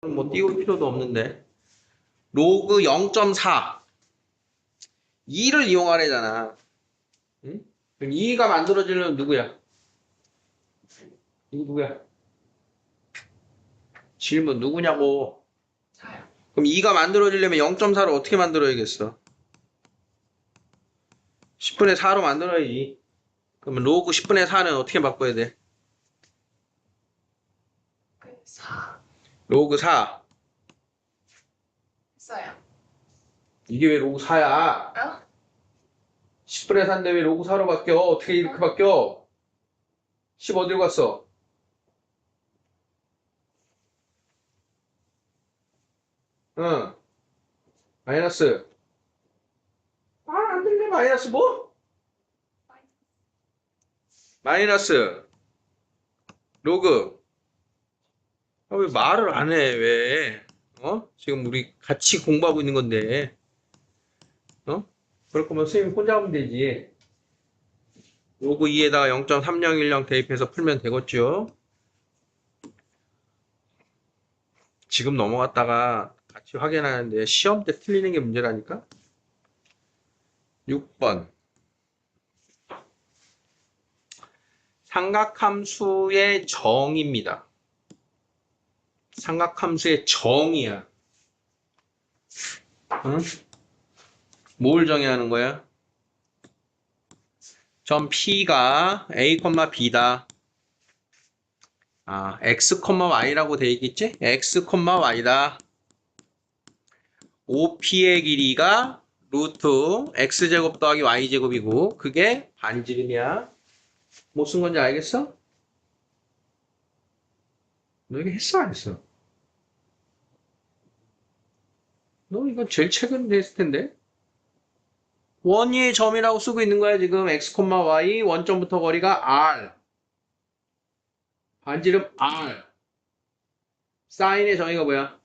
뭐 띄울 필요도 없는데. 로그 0.4 2를 이용하래잖아. 응? 그럼 2가 만들어지려면 누구야? 이거 누구야? 질문 누구냐고. 그럼 2가 만들어지려면 0.4를 어떻게 만들어야겠어? 10분의 4로 만들어야지. 그러면 로그 10분의 4는 어떻게 바꿔야 돼? 4 로그 4. 했어요. 이게 왜 로그 4야? 어? 10분의 4인데 왜 로그 4로 바뀌어? 어떻게 이렇게 바뀌어? 10 어디로 갔어? 응. 마이너스. 안 들려. 마이너스 뭐? 마이너스. 로그. 왜 말을 안 해, 왜? 지금 우리 같이 공부하고 있는 건데. 그럴 거면 선생님 혼자 하면 되지. 로그 2에다가 0.3010 대입해서 풀면 되겠죠? 지금 넘어갔다가 같이 확인하는데 시험 때 틀리는 게 문제라니까? 6번. 삼각함수의 정의입니다. 삼각함수의 정의야. 응? 뭘 정의하는 거야? 점 P가 A, B다. X, Y라고 돼 있겠지? X, Y다. OP의 길이가 루트 X제곱 더하기 Y제곱이고 그게 반지름이야. 뭐 쓴 건지 알겠어? 너 이거 했어 안 했어? 너 이거 제일 최근 됐을 텐데? 원위의 점이라고 쓰고 있는 거야 지금 X, Y 원점부터 거리가 R 반지름 R 사인의 정의가 뭐야?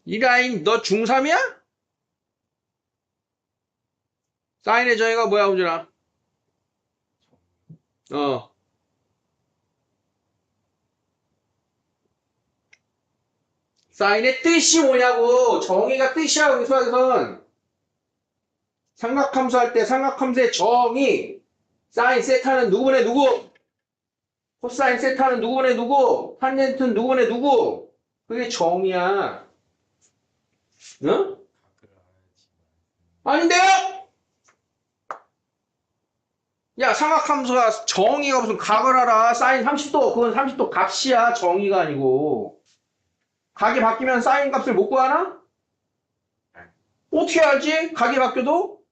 이 라인 너 중3이야? 사인의 정의가 뭐야 우준아? 사인의 뜻이 뭐냐고. 정의가 뜻이야 우리 수학에선. 삼각함수 할 때 삼각함수의 정의. 사인 세타는 누구분의 누구? 코사인 세타는 누구분의 누구? 탄젠트는 누구분의 누구? 그게 정의야. 응? 아닌데요? 야, 삼각함수가 정의가 무슨 각을 알아. 사인 30도. 그건 30도 값이야. 정의가 아니고. 각이 바뀌면 사인 값을 못 구하나? 어떻게 알지? 각이 바뀌어도?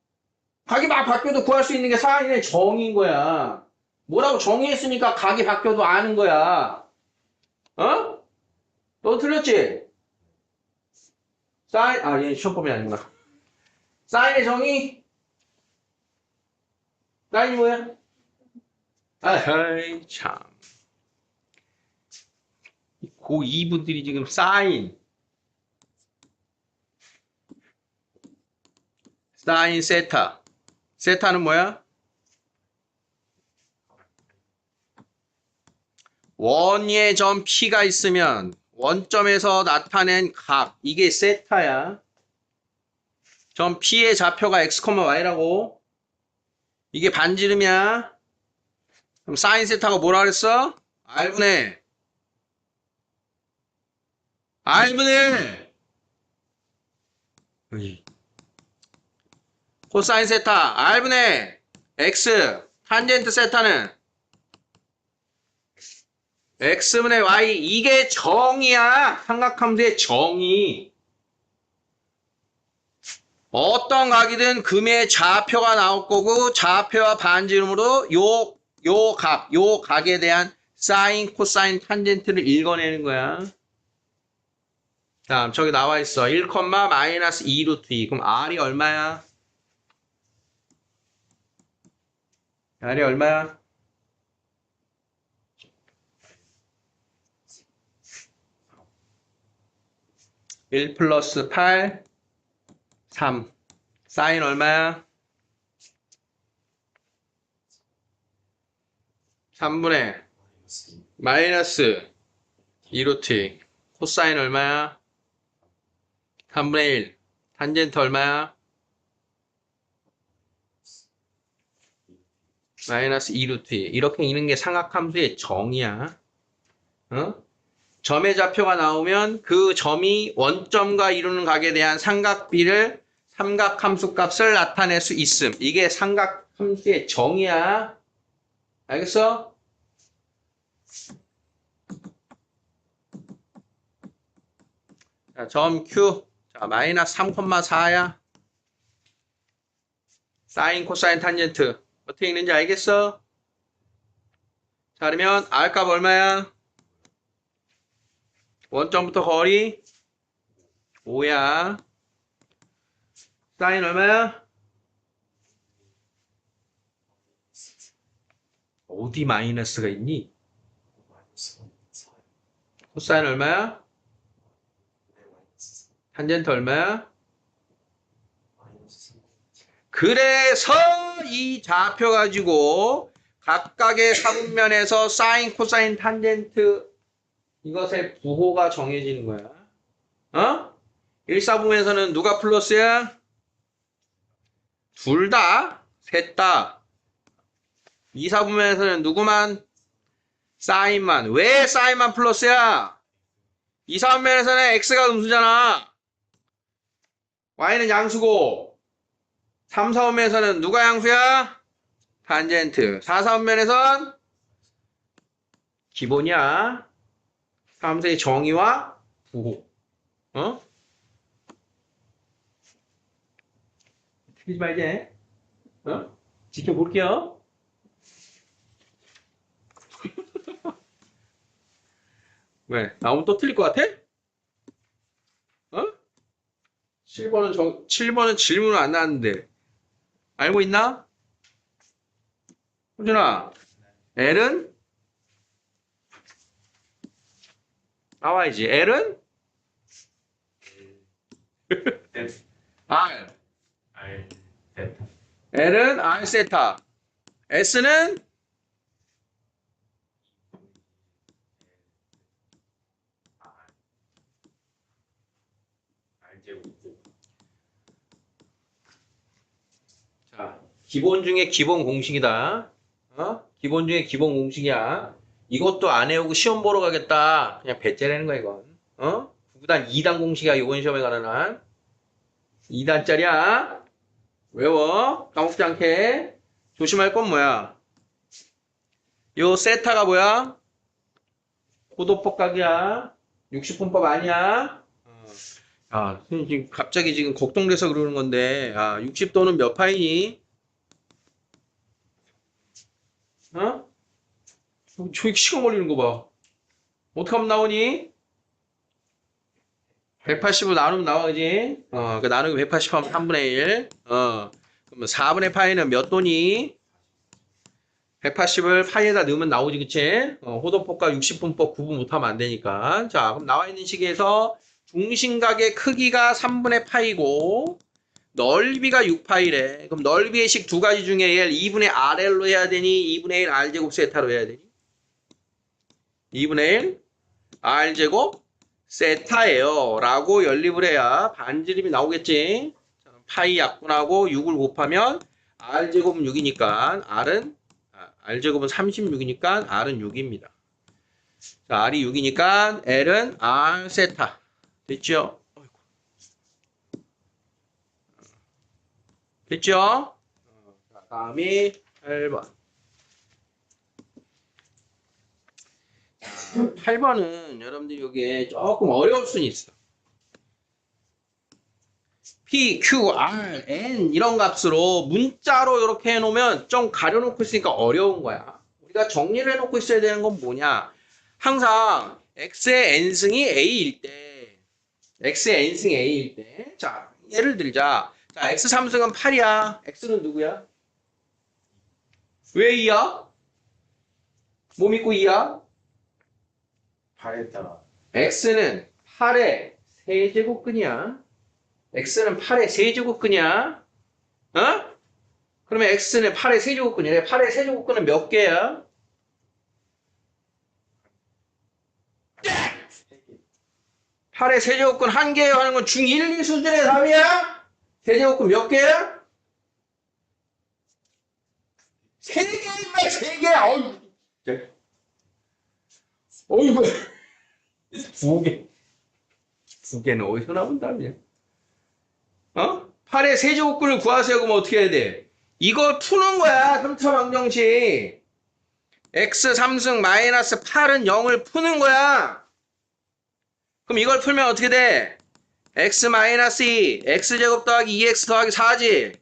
각이 막 바뀌어도 구할 수 있는 게 사인의 정의인 거야. 뭐라고 정의했으니까 각이 바뀌어도 아는 거야. 어? 너 틀렸지? 얘 시험범위 아니구나. 사인의 정의? 사인이 뭐야? 아이, 참. 이분들이 지금 사인 세타. 세타는 뭐야? 원의 점 P가 있으면 원점에서 나타낸 각. 이게 세타야. 점 P의 좌표가 X, Y라고. 이게 반지름이야. 그럼 사인 세타가 뭐라 그랬어? R분의 코사인 세타 R분의 X 탄젠트 세타는 X분의 Y 이게 정의야. 삼각함수의 정의. 어떤 각이든 금의 좌표가 나올 거고 좌표와 반지름으로 요 각에 대한 사인, 코사인, 탄젠트를 읽어내는 거야. 다음 저기 나와 있어. 1, 마이너스 2 루트 2. 그럼 R이 얼마야? R이 얼마야? 1 플러스 8, 3. 사인 얼마야? 3분의 마이너스 2루트 2. 코사인 얼마야? 3분의 1. 탄젠트 얼마야? 마이너스 2루트 2. 이렇게 있는 게 삼각함수의 정이야. 어? 점의 좌표가 나오면 그 점이 원점과 이루는 각에 대한 삼각비를 삼각함수 값을 나타낼 수 있음. 이게 삼각함수의 정이야. 알겠어? 자, 점 Q. 자, 마이너스 3,4야. 사인, 코사인, 탄젠트. 어떻게 읽는지 알겠어? 자, 그러면 R 값 얼마야? 원점부터 거리 5야. 사인 얼마야? 어디 마이너스가 있니? 코사인 얼마야? 탄젠트 얼마야? 그래서 이 좌표 가지고 각각의 사분면에서 사인, 코사인, 탄젠트 이것의 부호가 정해지는 거야. 어? 1사분면에서는 누가 플러스야? 둘 다, 셋 다. 2사분면에서는 누구만? 사인만. 왜 사인만 플러스야? 2사분면에서는 x가 음수잖아. y는 양수고 3사분면에서는 누가 양수야? 탄젠트. 4사분면에선 기본이야. 함수의 정의와 부호. 어? 틀리지 말게. 어? 지켜볼게요. 왜? 나오면 또 틀릴 것 같아? 어? 7번은 질문을 안 나왔는데. 알고 있나? 호준아, L은? 나와야지. L은? R. L은 R 세타. S는? 자, 기본 중에 기본 공식이다. 어? 기본 중에 기본 공식이야. 이것도 안 외우고 시험 보러 가겠다. 그냥 배째라는 거야, 이건. 어? 구단 2단 공식이야, 이번 시험에 가는 한. 2단짜리야. 외워. 까먹지 않게. 조심할 건 뭐야? 요 세타가 뭐야? 고도폭각이야. 60분법 아니야? 아, 지금 갑자기 지금 걱정돼서 그러는 건데, 60도는 몇 파이니? 어? 저기 시간 걸리는 거 봐. 어떻게 하면 나오니? 180으로 나누면 나와, 그지? 그 나누기 180 하면 3분의 1. 그러면 4분의 파이는 몇 도니? 180을 파이에다 넣으면 나오지, 그치? 호도폭과 60분법 구분 못하면 안 되니까. 자, 그럼 나와 있는 식에서 중심각의 크기가 3분의 파이고, 넓이가 6파이래. 그럼 넓이의 식 두 가지 중에 얘를 2분의 RL로 해야 되니? 2분의 1 R제곱 세타로 해야 되니? 2분의 1 R제곱 세타예요. 라고 연립을 해야 반지름이 나오겠지? 자, 파이 약분하고 6을 곱하면 R제곱은 6이니까 R제곱은 36이니까 R은 6입니다. 자, R이 6이니까 L은 R 세타. 됐죠? 됐죠? 다음이 8번. 8번은 여러분들이 여기에 조금 어려울 수는 있어. P, Q, R, N 이런 값으로 문자로 이렇게 해놓으면 좀 가려놓고 있으니까 어려운 거야. 우리가 정리를 해놓고 있어야 되는 건 뭐냐? 항상 X의 N승이 A일 때, X의 N승이 A일 때, 자, 예를 들자. 자, X 3승은 8이야. X는 누구야? 왜 2야? 뭐 믿고 2야? 8에다가 X는 8의 세제곱근이야. X는 8의 세제곱근이야. 어? 그러면 X는 8의 세제곱근이래. 8의 세제곱근은 몇 개야? 8의 세제곱근 한 개예요 하는 건 중1, 2 수준의 답이야? 세제곱근 몇 개야? 3개인데 3개. 어이구. 어이구. 2개. 2개는 어디서 나온 답이야? 8의 세제곱근을 구하세요. 그러면 어떻게 해야 돼? 이거 푸는 거야. 3차 방정식. x 3승 마이너스 8은 0을 푸는 거야. 그럼 이걸 풀면 어떻게 돼? x 마이너스 2, x제곱 더하기 2x 더하기 4지.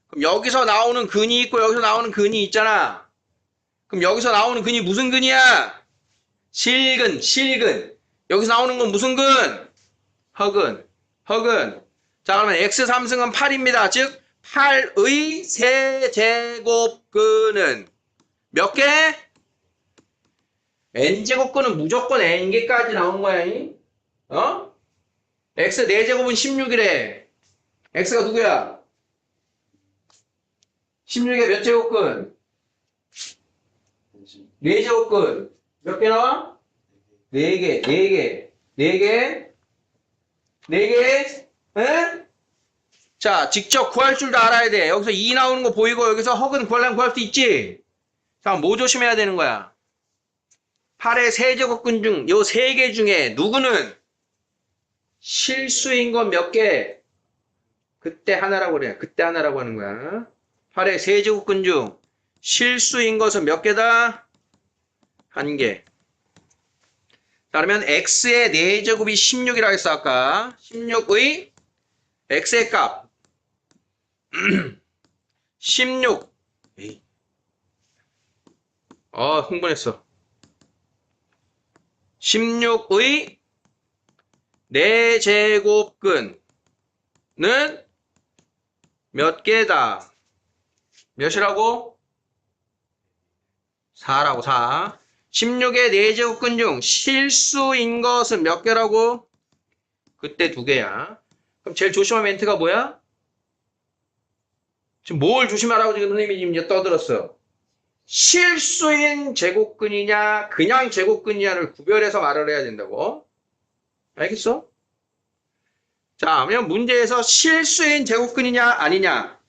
그럼 여기서 나오는 근이 있고 여기서 나오는 근이 있잖아. 그럼 여기서 나오는 근이 무슨 근이야? 실근, 실근. 여기서 나오는 건 무슨 근? 허근, 허근. 자, 그러면 x 3승은 8입니다. 즉 8의 세제곱근은 몇 개? n제곱근은 무조건 n개까지 나온 거야. x 4제곱은 16이래. x가 누구야? 16에 몇 제곱근? 4제곱근. 몇 개 나와? 4개, 4개, 4개, 4개. 에? 자, 직접 구할 줄도 알아야 돼. 여기서 2 나오는 거 보이고 여기서 허근 구하려면 구할 수 있지? 자, 뭐 조심해야 되는 거야? 8의 세제곱근 중 요 3개 중에 누구는 실수인 건 몇 개? 그때 하나라고 그래. 그때 하나라고 하는 거야. 8의 세제곱근 중 실수인 것은 몇 개다? 1개. 자, 그러면 x의 4제곱이 16이라고 했어 아까. 16의 x의 값 16. 흥분했어. 16의 4제곱근은 몇 개다? 몇이라고? 4라고 4. 16의 4제곱근 중 실수인 것은 몇 개라고? 그때 2개야. 그럼 제일 조심할 멘트가 뭐야? 지금 뭘 조심하라고 지금 선생님이 지금 떠들었어? 실수인 제곱근이냐 그냥 제곱근이냐를 구별해서 말을 해야 된다고. 알겠어? 자, 그러면 문제에서 실수인 제곱근이냐 아니냐,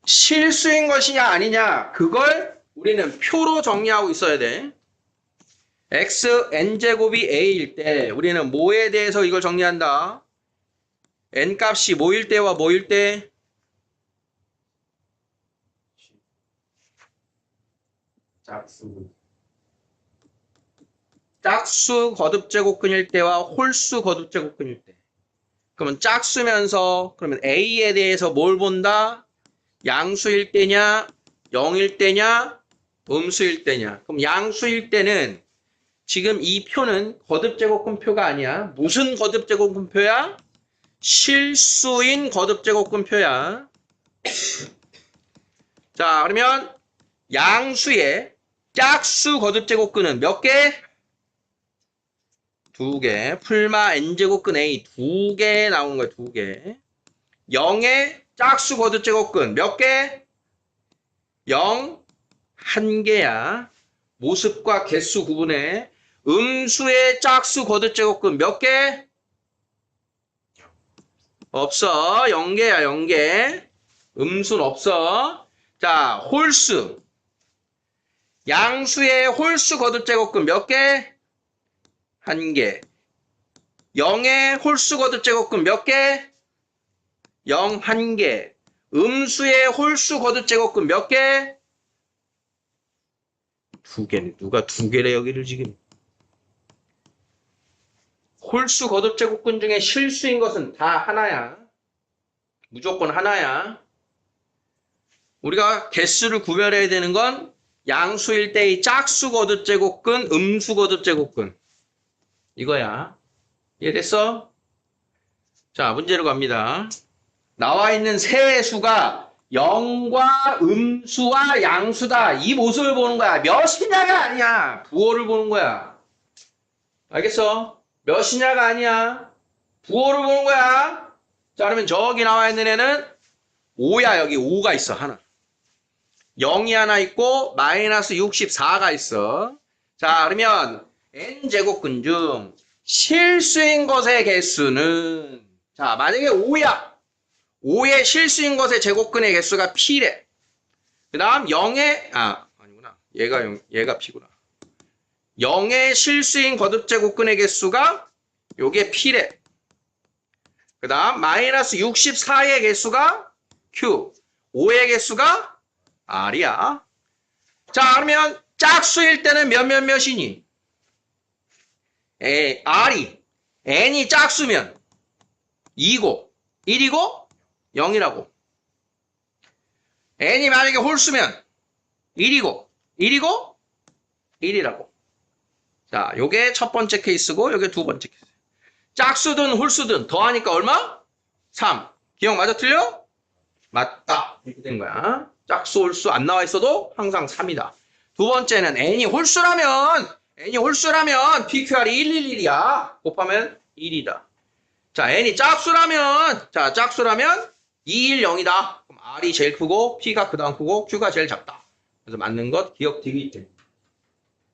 실수인 것이냐 아니냐, 그걸 우리는 표로 정리하고 있어야 돼. x n제곱이 a일 때 우리는 뭐에 대해서 이걸 정리한다? n값이 뭐일 때와 뭐일 때? 짝수 거듭제곱근일 때와 홀수 거듭제곱근일 때. 그러면 짝수면서 그러면 a에 대해서 뭘 본다? 양수일 때냐, 0일 때냐, 음수일 때냐. 그럼 양수일 때는 지금 이 표는 거듭제곱근표가 아니야. 무슨 거듭제곱근표야? 실수인 거듭제곱근표야. 자, 그러면 양수의 짝수 거듭제곱근은 몇 개? 2개. 풀마 n제곱근 a 2개 나온 거야. 2개. 0의 짝수 거듭제곱근 몇 개? 0, 1개야. 모습과 개수 구분해. 음수의 짝수 거듭제곱근 몇 개? 없어. 0개야. 0개. 음수는 없어. 자, 홀수. 양수의 홀수 거듭제곱근 몇 개? 1개. 0의 홀수 거듭제곱근 몇 개? 0, 1개. 음수의 홀수 거듭제곱근 몇 개? 2개는 누가 2개래 여기를 지금. 홀수 거듭제곱근 중에 실수인 것은 다 하나야. 무조건 하나야. 우리가 개수를 구별해야 되는 건 양수일 때의 짝수 거듭제곱근, 음수 거듭제곱근. 이거야. 이해됐어? 자, 문제로 갑니다. 나와 있는 세 수가 0과 음수와 양수다. 이 모습을 보는 거야. 몇이냐가 아니야. 부호를 보는 거야. 알겠어? 몇이냐가 아니야. 부호를 보는 거야. 자, 그러면 저기 나와 있는 애는 5야. 여기 5가 있어. 하나. 0이 하나 있고 마이너스 64가 있어. 자, 그러면 n제곱근 중 실수인 것의 개수는 자 만약에 5야. 5의 실수인 것의 제곱근의 개수가 P래. 그 다음 0의 아니구나. 얘가 P구나. 0의 실수인 거듭제곱근의 개수가 요게 P래. 그 다음 마이너스 64의 개수가 Q. 5의 개수가 R이야. 자 그러면 짝수일 때는 몇이니? R이 N이 짝수면 2고 1이고 0이라고. N이 만약에 홀수면 1이고 1이라고. 자, 요게 첫 번째 케이스고 요게 두 번째 케이스. 짝수든 홀수든 더하니까 얼마? 3. 기억 맞아 틀려? 맞다. 이렇게 된 거야. 짝수 홀수 안 나와 있어도 항상 3이다. 두 번째는 N이 홀수라면 PQR이 111이야. 곱하면 1이다. 자, N이 짝수라면 2, 1, 0이다. 그럼 R이 제일 크고 P가 그 다음 크고 Q가 제일 작다. 그래서 맞는 것 기억 되겠지.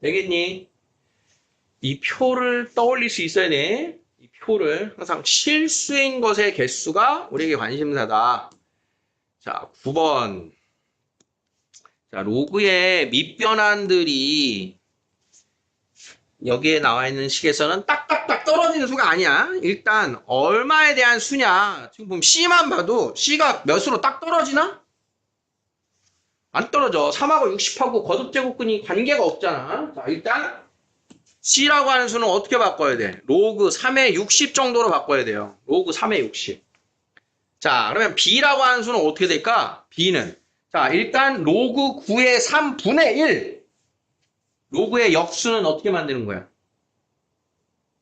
되겠니? 이 표를 떠올릴 수 있어야 돼. 이 표를 항상 실수인 것의 개수가 우리에게 관심사다. 자, 9번. 자, 로그의 밑변환들이 여기에 나와 있는 식에서는 딱딱딱 떨어지는 수가 아니야. 일단 얼마에 대한 수냐. 지금 보면 C만 봐도 C가 몇으로 딱 떨어지나? 안 떨어져. 3하고 60하고 거듭제곱근이 관계가 없잖아. 자, 일단 C라고 하는 수는 어떻게 바꿔야 돼? 로그 3의 60 정도로 바꿔야 돼요. 로그 3의 60. 자, 그러면 B라고 하는 수는 어떻게 될까? B는 자, 일단 로그 9의 3분의 1. 로그의 역수는 어떻게 만드는 거야?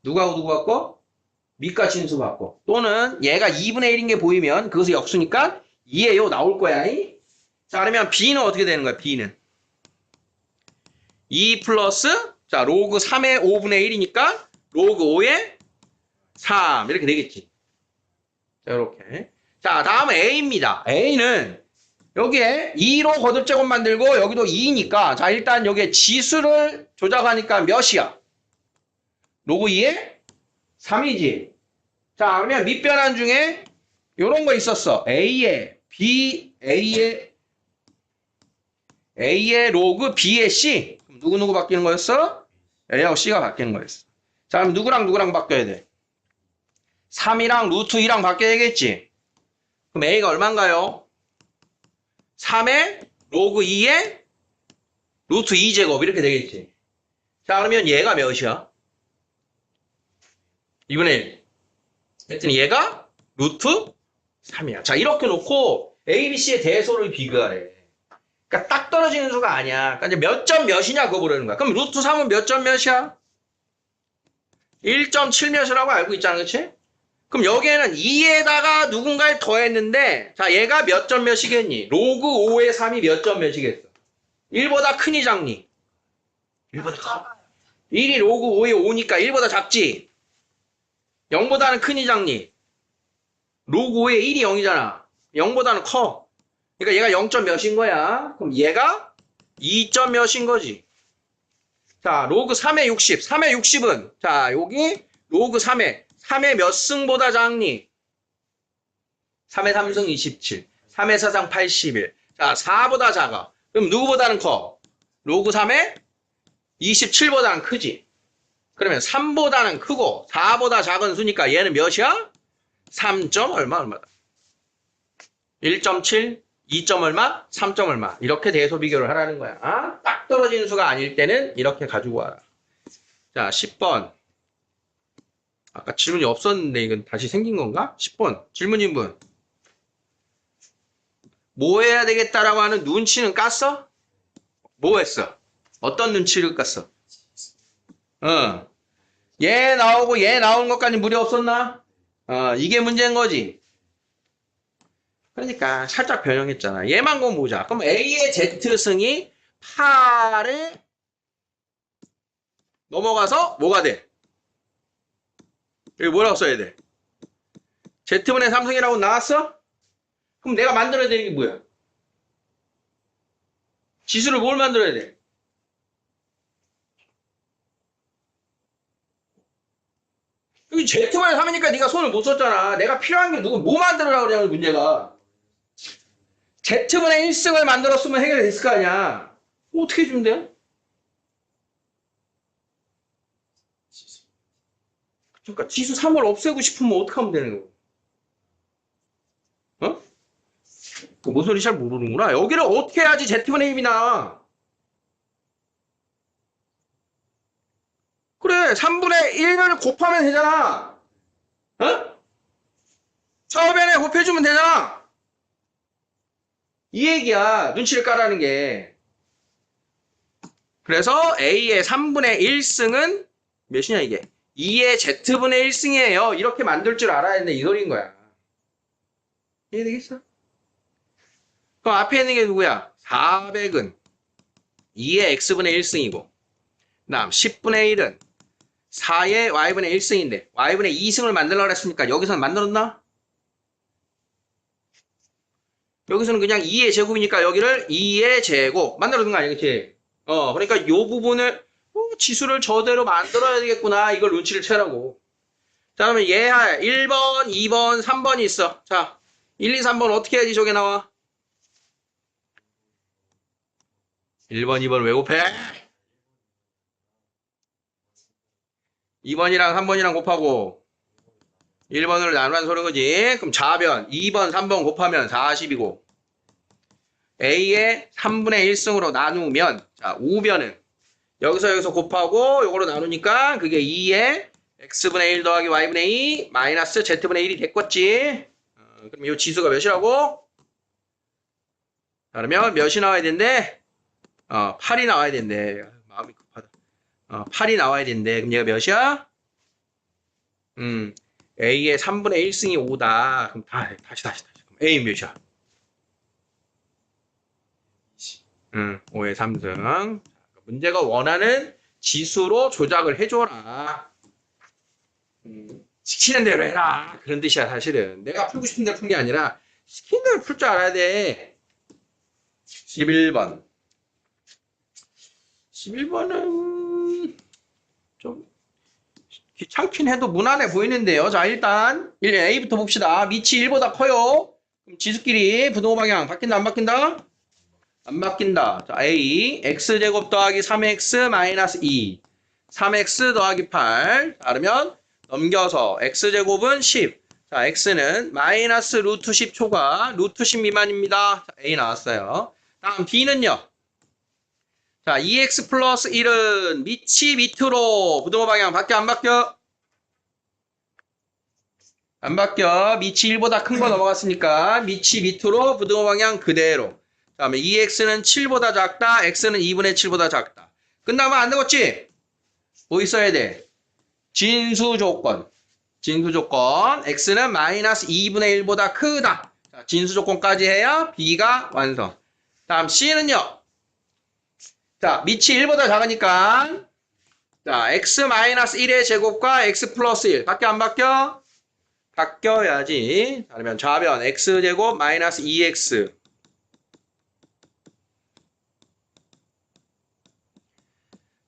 누구 바꿔? 밑과 진수 바꿔. 또는 얘가 2분의 1인 게 보이면 그것이 역수니까 2예요. 나올 거야. 자, 그러면 B는 어떻게 되는 거야? B는 2 플러스 자, 로그 3의 5분의 1이니까 로그 5의 3 이렇게 되겠지. 자, 이렇게. 자, 다음은 A입니다. A는 여기에 2로 거듭제곱 만들고 여기도 2니까 자 일단 여기에 지수를 조작하니까 몇이야? 로그 2에 3이지. 자 그러면 밑변환 중에 요런 거 있었어. A에 로그 B에 C. 그럼 누구 바뀌는 거였어? A하고 C가 바뀌는 거였어. 자 그럼 누구랑 바뀌어야 돼? 3이랑 루트 2랑 바뀌어야겠지. 그럼 A가 얼마인가요? 3의 로그 2의 루트 2제곱 이렇게 되겠지. 자 그러면 얘가 몇이야? 2분의 1. 그랬더니 얘가 루트 3이야. 자 이렇게 놓고 A, B, C의 대소를 비교하래. 그러니까 딱 떨어지는 수가 아니야. 그러니까 이제 몇 점 몇이냐 그거 보려는 거야. 그럼 루트 3은 몇 점 몇이야? 1.7 몇이라고 알고 있잖아. 그치? 그럼 여기에는 2에다가 누군가를 더했는데 자 얘가 몇 점 몇이겠니? 로그 5의 3이 몇 점 몇이겠어? 1보다 크니 작니? 1보다 커. 1이 로그 5의 5니까 1보다 작지? 0보다는 크니 작니? 로그 5의 1이 0이잖아. 0보다는 커. 그러니까 얘가 0점 몇인 거야. 그럼 얘가 2점 몇인 거지. 자, 로그 3의 60. 3의 60은 자, 여기 로그 3의 몇 승보다 작니? 3의 3승 27. 3의 4상 81. 자, 4보다 작아. 그럼 누구보다는 커? 로그 3의 27보다는 크지. 그러면 3보다는 크고 4보다 작은 수니까 얘는 몇이야? 3점 얼마다. 1.7, 2점 얼마, 3점 얼마. 이렇게 대소 비교를 하라는 거야. 딱 떨어지는 수가 아닐 때는 이렇게 가지고 와라. 자, 10번. 아까 질문이 없었는데 이건 다시 생긴 건가? 10번. 질문인분. 뭐 해야 되겠다라고 하는 눈치는 깠어? 뭐 했어? 어떤 눈치를 깠어? 얘 나오고 얘 나오는 것까지 무리 없었나? 이게 문제인 거지. 그러니까 살짝 변형했잖아. 얘만 건 보자. 그럼 A의 Z승이 8에 넘어가서 뭐가 돼? 여기 뭐라고 써야 돼? Z분의 3승이라고 나왔어? 그럼 내가 만들어야 되는 게 뭐야? 지수를 뭘 만들어야 돼? 근데 Z만 3이니까 네가 손을 못 썼잖아. 내가 필요한 게 뭐 만들으라고 그러냐면 문제가. Z분의 1승을 만들었으면 해결이 됐을 거 아니야. 어떻게 해주면 돼요? 그러니까 지수 3을 없애고 싶으면 어떻게 하면 되는 거? 어? 뭔 소리 잘 모르는구나. 여기를 어떻게 해야지 Z분의 1이 나? 그래, 3분의 1을 곱하면 되잖아. 어? 처음에는 곱해주면 되잖아. 이 얘기야. 눈치를 까라는 게. 그래서 A의 3분의 1승은 몇이냐 이게? 2의 Z분의 1승이에요. 이렇게 만들 줄 알아야 되는데 이 소리인 거야. 이해되겠어? 그럼 앞에 있는 게 누구야? 400은 2의 X분의 1승이고 그 다음 10분의 1은 4의 Y분의 1승인데 Y분의 2승을 만들려고 했으니까 여기서는 만들었나? 여기서는 그냥 2의 제곱이니까 여기를 2의 제곱 만들어둔 거 아니야, 그치? 그러니까 요 부분을 지수를 저대로 만들어야 되겠구나. 이걸 눈치를 채라고. 자, 그러면 얘할 1번, 2번, 3번이 있어. 자, 1, 2, 3번 어떻게 해야지 저게 나와? 1번, 2번 왜 곱해? 2번이랑 3번이랑 곱하고 1번으로 나누라는 소리인 거지. 그럼 좌변 2번, 3번 곱하면 40이고 A의 3분의 1승으로 나누면 자, 우변은 여기서 곱하고 요거로 나누니까 그게 2의 X분의 1 더하기 Y분의 2 마이너스 Z분의 1이 됐겠지. 그럼 이 지수가 몇이라고? 그러면 몇이 나와야 된대? 8이 나와야 된대. 마음이 급하다. 8이 나와야 된대. 그럼 얘가 몇이야? A의 3분의 1승이 5다. 그럼 다시. 그럼 A 몇이야? 5의 3승. 문제가 원하는 지수로 조작을 해줘라. 시키는 대로 해라. 그런 뜻이야, 사실은. 내가 풀고 싶은 대로 푼 게 아니라 시키는 대로 풀 줄 알아야 돼. 11번. 11번은 좀 귀찮긴 해도 무난해 보이는데요. 자, 일단 A부터 봅시다. 밑이 1보다 커요. 그럼 지수끼리 부등호 방향 바뀐다, 안 바뀐다? 안 바뀐다. 자, A X제곱 더하기 3X 마이너스 2 3X 더하기 8 자, 그러면 넘겨서 X제곱은 10 자, X는 마이너스 루트 10 초과 루트 10 미만입니다. 자, A 나왔어요. 다음 B는요. 자, 2X 플러스 1은 밑이 밑으로 부등호 방향 바뀌어 안 바뀌어? 안 바뀌어. 밑이 1보다 큰 거 넘어갔으니까 밑이 밑으로 부등호 방향 그대로. 다음에 2x는 7보다 작다. x는 2분의 7보다 작다. 끝나면 안 되겠지? 뭐 있어야 돼? 진수 조건. 진수 조건. x는 마이너스 2분의 1보다 크다. 자, 진수 조건까지 해야 b가 완성. 다음 c는요. 자, 밑이 1보다 작으니까 자, x 마이너스 1의 제곱과 x 플러스 1. 바뀌어 안 바뀌어? 바뀌어야지. 자, 그러면 좌변 x제곱 마이너스 2x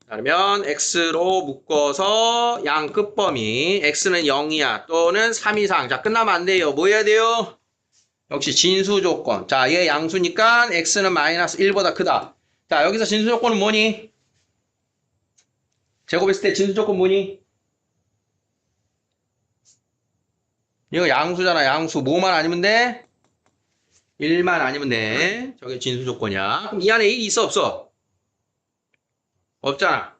그러면 x로 묶어서 양 끝범위 x는 0이야 또는 3 이상 자 끝나면 안 돼요. 뭐 해야 돼요? 역시 진수 조건 자 얘 양수니까 x는 마이너스 1보다 크다. 자 여기서 진수 조건은 뭐니? 제곱했을 때 진수 조건 뭐니? 이거 양수잖아. 양수 뭐만 아니면 돼? 1만 아니면 돼. 저게 진수 조건이야. 그럼 이 안에 1이 있어 없어? 없잖아.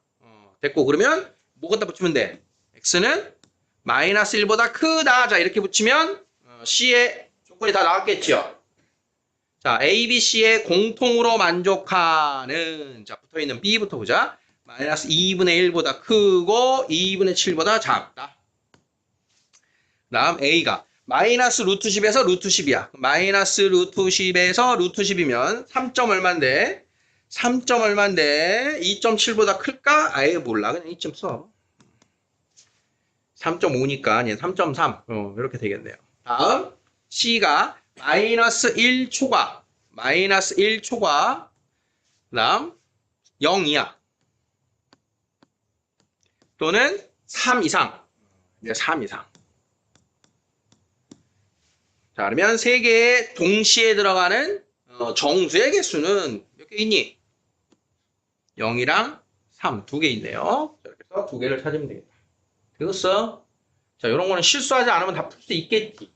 됐고 그러면 뭐 갖다 붙이면 돼? x는 마이너스 1보다 크다. 자 이렇게 붙이면 C의 조건이 다 나왔겠죠. 자 A, B, C의 공통으로 만족하는 자 붙어있는 B부터 보자. 마이너스 2분의 1보다 크고 2분의 7보다 작다. 다음 A가 마이너스 루트 10에서 루트 10이야. 마이너스 루트 10에서 루트 10이면 3점 얼만데? 3점 얼만데 2.7보다 클까? 아예 몰라. 그냥 2점 써. 3.5니까 얘 3.3. 이렇게 되겠네요. 다음 C가 마이너스 1초과 마이너스 1초과 그다음 0이야. 또는 3 이상 이제 3 이상. 자, 그러면 세 개의 동시에 들어가는 정수의 개수는 몇 개 있니? 0이랑 3 두 개 있네요. 자, 그래서 두 개를 찾으면 되겠다. 되겠어? 자, 이런 거는 실수하지 않으면 다 풀 수 있겠지.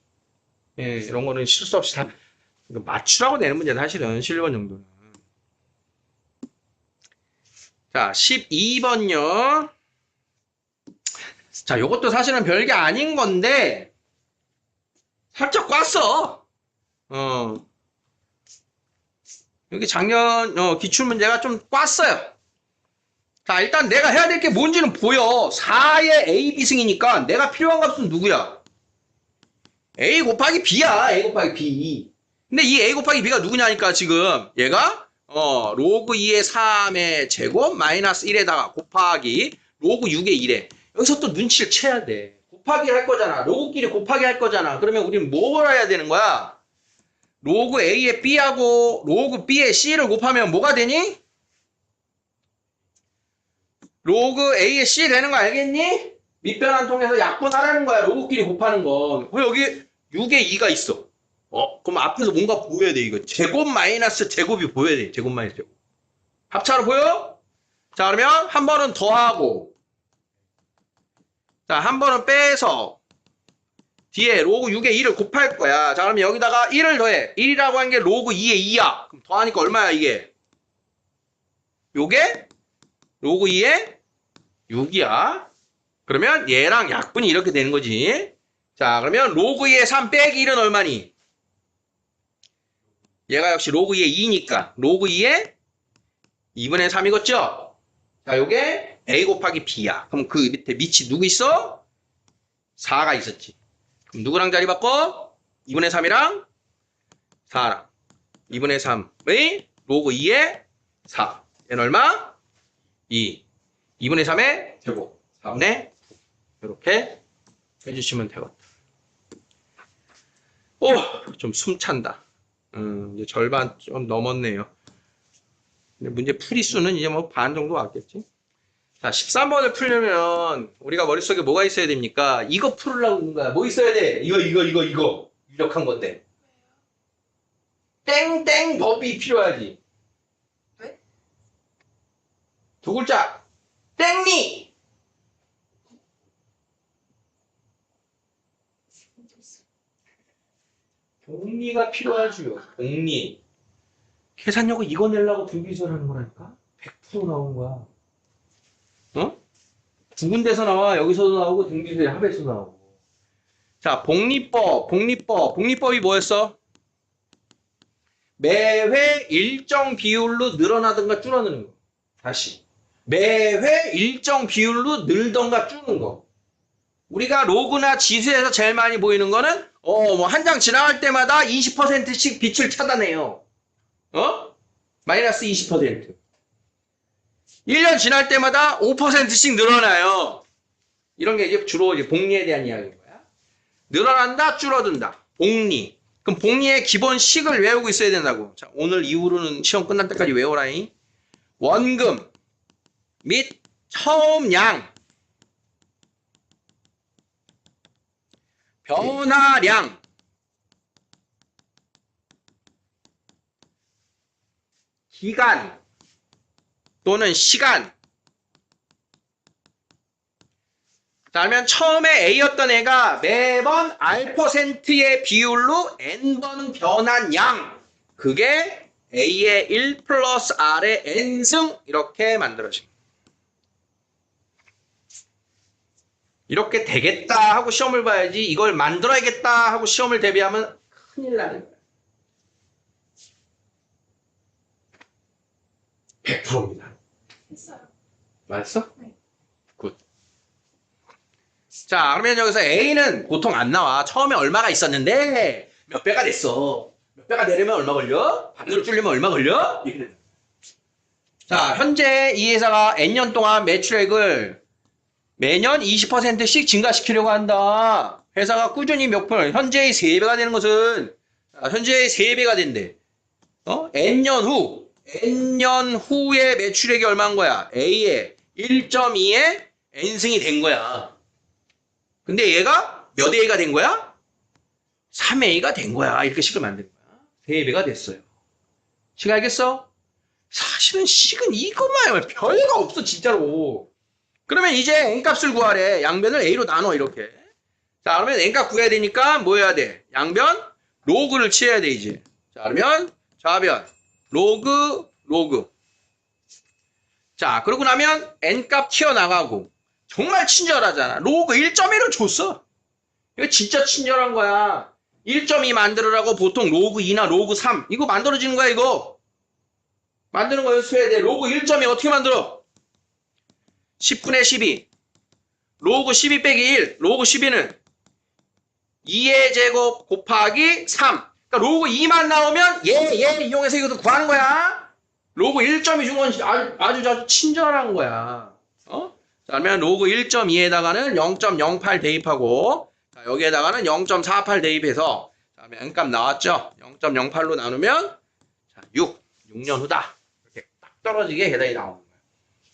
예, 이런 거는 실수 없이 다 맞추라고 내는 문제다, 사실은. 11번 정도는. 자, 12번요. 자, 요것도 사실은 별게 아닌 건데, 살짝 꽈어. 여기 작년, 기출문제가 좀 꽈어요. 자, 일단 내가 해야 될 게 뭔지는 보여. 4의 A, B 승이니까 내가 필요한 값은 누구야? A 곱하기 B야. A 곱하기 B. 근데 이 A 곱하기 B가 누구냐니까 지금 얘가 로그 2의 3의 제곱 마이너스 1에다가 곱하기 로그 6의 1에 여기서 또 눈치를 채야 돼. 곱하기 할 거잖아. 로그끼리 곱하기 할 거잖아. 그러면 우리는 뭘 해야 되는 거야? 로그 A의 B하고 로그 B의 C를 곱하면 뭐가 되니? 로그 A의 C 되는 거 알겠니? 밑변환 통해서 약분하라는 거야. 로그끼리 곱하는 거. 여기 6의 2가 있어. 그럼 앞에서 뭔가 보여야 돼, 이거. 제곱 마이너스 제곱이 보여야 돼. 제곱 마이너스 제곱. 합차로 보여? 자, 그러면 한 번은 더하고. 자, 한 번은 빼서. 뒤에 로그 6의 2를 곱할 거야. 자, 그러면 여기다가 1을 더해. 1이라고 한 게 로그 2의 2야. 그럼 더하니까 얼마야, 이게? 요게? 로그 2의 6이야. 그러면 얘랑 약분이 이렇게 되는 거지. 자, 그러면 로그 2의 3 빼기 1은 얼마니? 얘가 역시 로그 2의 2니까 로그 2의 2분의 3이겠죠? 자, 요게 A 곱하기 B야. 그럼 그 밑에 밑이 누구 있어? 4가 있었지. 그럼 누구랑 자리 바꿔? 2분의 3이랑 4랑 2분의 3의 로그 2의 4. 얘는 얼마? 2. 2분의 3의 제곱. 4분의 이렇게 해주시면 되겠다. 오, 좀 숨찬다. 이제 절반 좀 넘었네요. 근데 문제 풀이 수는 이제 뭐 반 정도 왔겠지. 자, 13번을 풀려면 우리가 머릿속에 뭐가 있어야 됩니까? 이거 풀으려고 하는 거야. 뭐 있어야 돼? 이거. 유력한 건데. 땡땡 법이 필요하지. 왜? 두 글자. 땡리! 복리가 필요하지요. 복리. 계산력을 이거 내려고 불기소를 하는 거라니까? 100% 나온 거야. 두 군데서 나와. 여기서도 나오고 등비소의 합에서 나오고. 자, 복리법이 뭐였어? 매회 일정 비율로 늘어나든가 줄어드는 거. 다시. 매회 일정 비율로 늘던가 줄는 거. 우리가 로그나 지수에서 제일 많이 보이는 거는 한 장 지나갈 때마다 20%씩 빛을 차단해요. 마이너스 20%. 1년 지날 때마다 5%씩 늘어나요. 이런 게 이제 주로 이제 복리에 대한 이야기인 거야. 늘어난다, 줄어든다. 복리. 그럼 복리의 기본식을 외우고 있어야 된다고. 자, 오늘 이후로는 시험 끝날 때까지 외우라잉. 원금 및 처음량, 변화량, 기간 또는 시간. 자, 그러면 처음에 A였던 애가 매번 R%의 비율로 N번 변한 양. 그게 A의 1 플러스 R의 N승 이렇게 만들어집니다. 이렇게 되겠다 하고 시험을 봐야지 이걸 만들어야겠다 하고 시험을 대비하면 큰일 나는 거야. 100%입니다. 했어요. 맞았어? 네. 굿. 자, 그러면 여기서 A는 보통 안 나와. 처음에 얼마가 있었는데 몇 배가 됐어. 몇 배가 되려면 얼마 걸려? 반으로 줄이면 얼마 걸려? 자, 현재 이 회사가 N년 동안 매출액을 매년 20%씩 증가시키려고 한다. 회사가 꾸준히 몇 번, 현재의 3배가 되는 것은, 현재의 3배가 된대. N년 후의 매출액이 얼마인 거야? A의 1.2의 N승이 된 거야. 근데 얘가 몇 A가 된 거야? 3A가 된 거야. 이렇게 식을 만드는 거야. 3배가 됐어요. 식 알겠어? 사실은 식은 이것만 별거 없어 진짜로. 그러면 이제 n값을 구하래. 양변을 a로 나눠 이렇게. 자 그러면 n값 구해야 되니까 뭐 해야 돼? 양변 로그를 취해야 돼 이제. 자 그러면 좌변 로그. 자 그러고 나면 n값 튀어나가고 정말 친절하잖아. 로그 1.1을 줬어. 이거 진짜 친절한 거야. 1.2 만들으라고 보통 로그 2나 로그 3 이거 만들어지는 거야 이거. 만드는 거 연습해야 돼. 로그 1.2 어떻게 만들어? 10분의 12 로그 12 빼기 1 로그 12는 2의 제곱 곱하기 3 그러니까 로그 2만 나오면 얘 이용해서 이것도 구하는 거야. 로그 1.2 준 건 아주 친절한 거야. 자, 그러면 로그 1.2에다가는 0.08 대입하고 자, 여기에다가는 0.48 대입해서 자, n값 나왔죠? 0.08로 나누면 자, 6년 후다. 이렇게 딱 떨어지게 계산이 나오는 거야.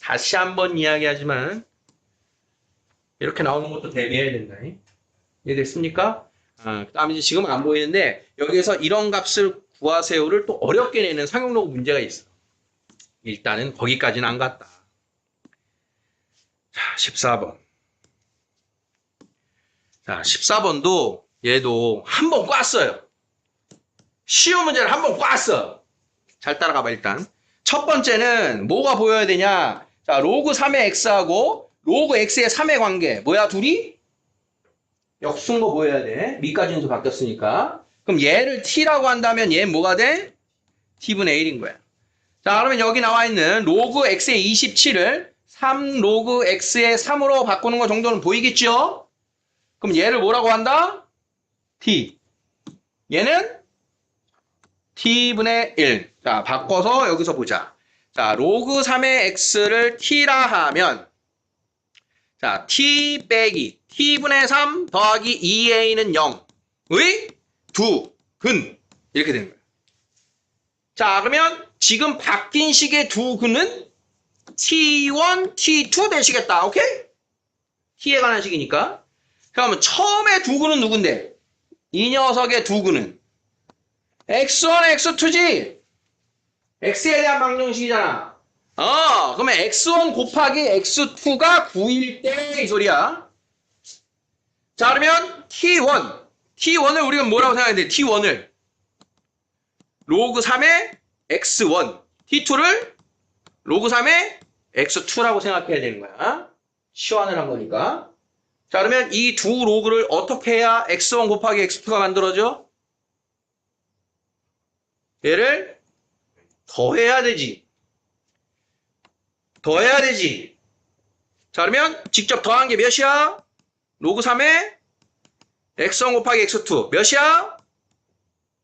다시 한번 이야기하지만 이렇게 나오는 것도 대비해야 된다. 이해됐습니까? 그 다음에 이제 지금 안 보이는데 여기에서 이런 값을 구하세요를 또 어렵게 내는 상용로그 문제가 있어. 일단은 거기까지는 안 갔다. 자, 14번. 자, 14번도 얘도 한 번 꽈어요. 쉬운 문제를 한 번 꽈어. 잘 따라가봐 일단. 첫 번째는 뭐가 보여야 되냐. 자, 로그 3의 x하고 로그 x의 3의 관계. 뭐야 둘이? 역순거 보여야 돼. 미까지는 바뀌었으니까. 그럼 얘를 t라고 한다면 얘 뭐가 돼? t분의 1인 거야. 자 그러면 여기 나와 있는 로그 x의 27을 3 로그 x의 3으로 바꾸는 거 정도는 보이겠죠? 그럼 얘를 뭐라고 한다? t. 얘는 t분의 1. 자 바꿔서 여기서 보자. 자 로그 3의 x를 t라 하면 자 t 빼기 t분의 3 더하기 2a는 0의 2근 이렇게 되는 거예요. 자 그러면 지금 바뀐 식의 두 근은 t1, t2 되시겠다. 오케이? t에 관한 식이니까. 그러면 처음에 두 근은 누군데? 이 녀석의 두 근은 x1, x2지. x에 대한 방정식이잖아. 그러면 x1 곱하기 x2가 9일 때 이 소리야. 자 그러면 t1을 우리가 뭐라고 생각해야 돼? t1을 로그 3의 x1 t2를 로그 3의 x2라고 생각해야 되는 거야. 시환을 한 거니까. 자 그러면 이 두 로그를 어떻게 해야 x1 곱하기 x2가 만들어져? 얘를 더해야 되지. 자 그러면 직접 더한 게 몇이야? 로그 3의 x1 곱하기 x2 몇이야?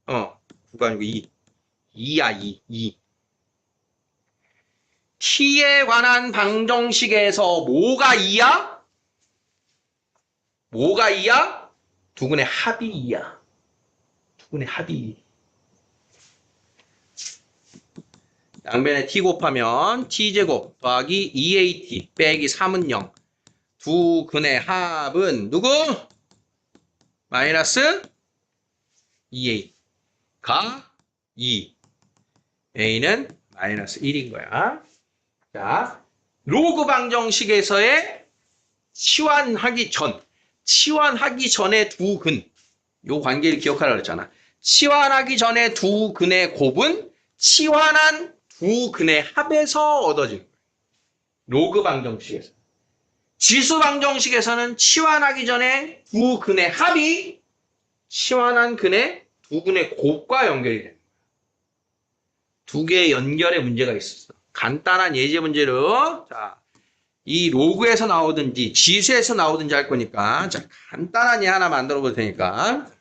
9가 아니고 2. 2야 2. t에 관한 방정식에서 뭐가 2야? 뭐가 2야? 두근의 합이 2야. 두근의 합이 2. 양변에 t 곱하면 t제곱 더하기 2at 빼기 3은 0. 두 근의 합은 누구? 마이너스 2a가 2. a는 마이너스 1인 거야. 자, 로그 방정식에서의 치환하기 전의 두 근. 요 관계를 기억하라 그랬잖아. 치환하기 전에 두 근의 곱은 치환한 두 근의 합에서 얻어진 거예요. 로그 방정식에서. 지수 방정식에서는 치환하기 전에 두 근의 합이 치환한 근의 두 근의 곱과 연결이 됩니다. 두 개의 연결의 문제가 있었어. 간단한 예제 문제로 자, 이 로그에서 나오든지 지수에서 나오든지 할 거니까 자, 간단한 예 하나 만들어 볼 테니까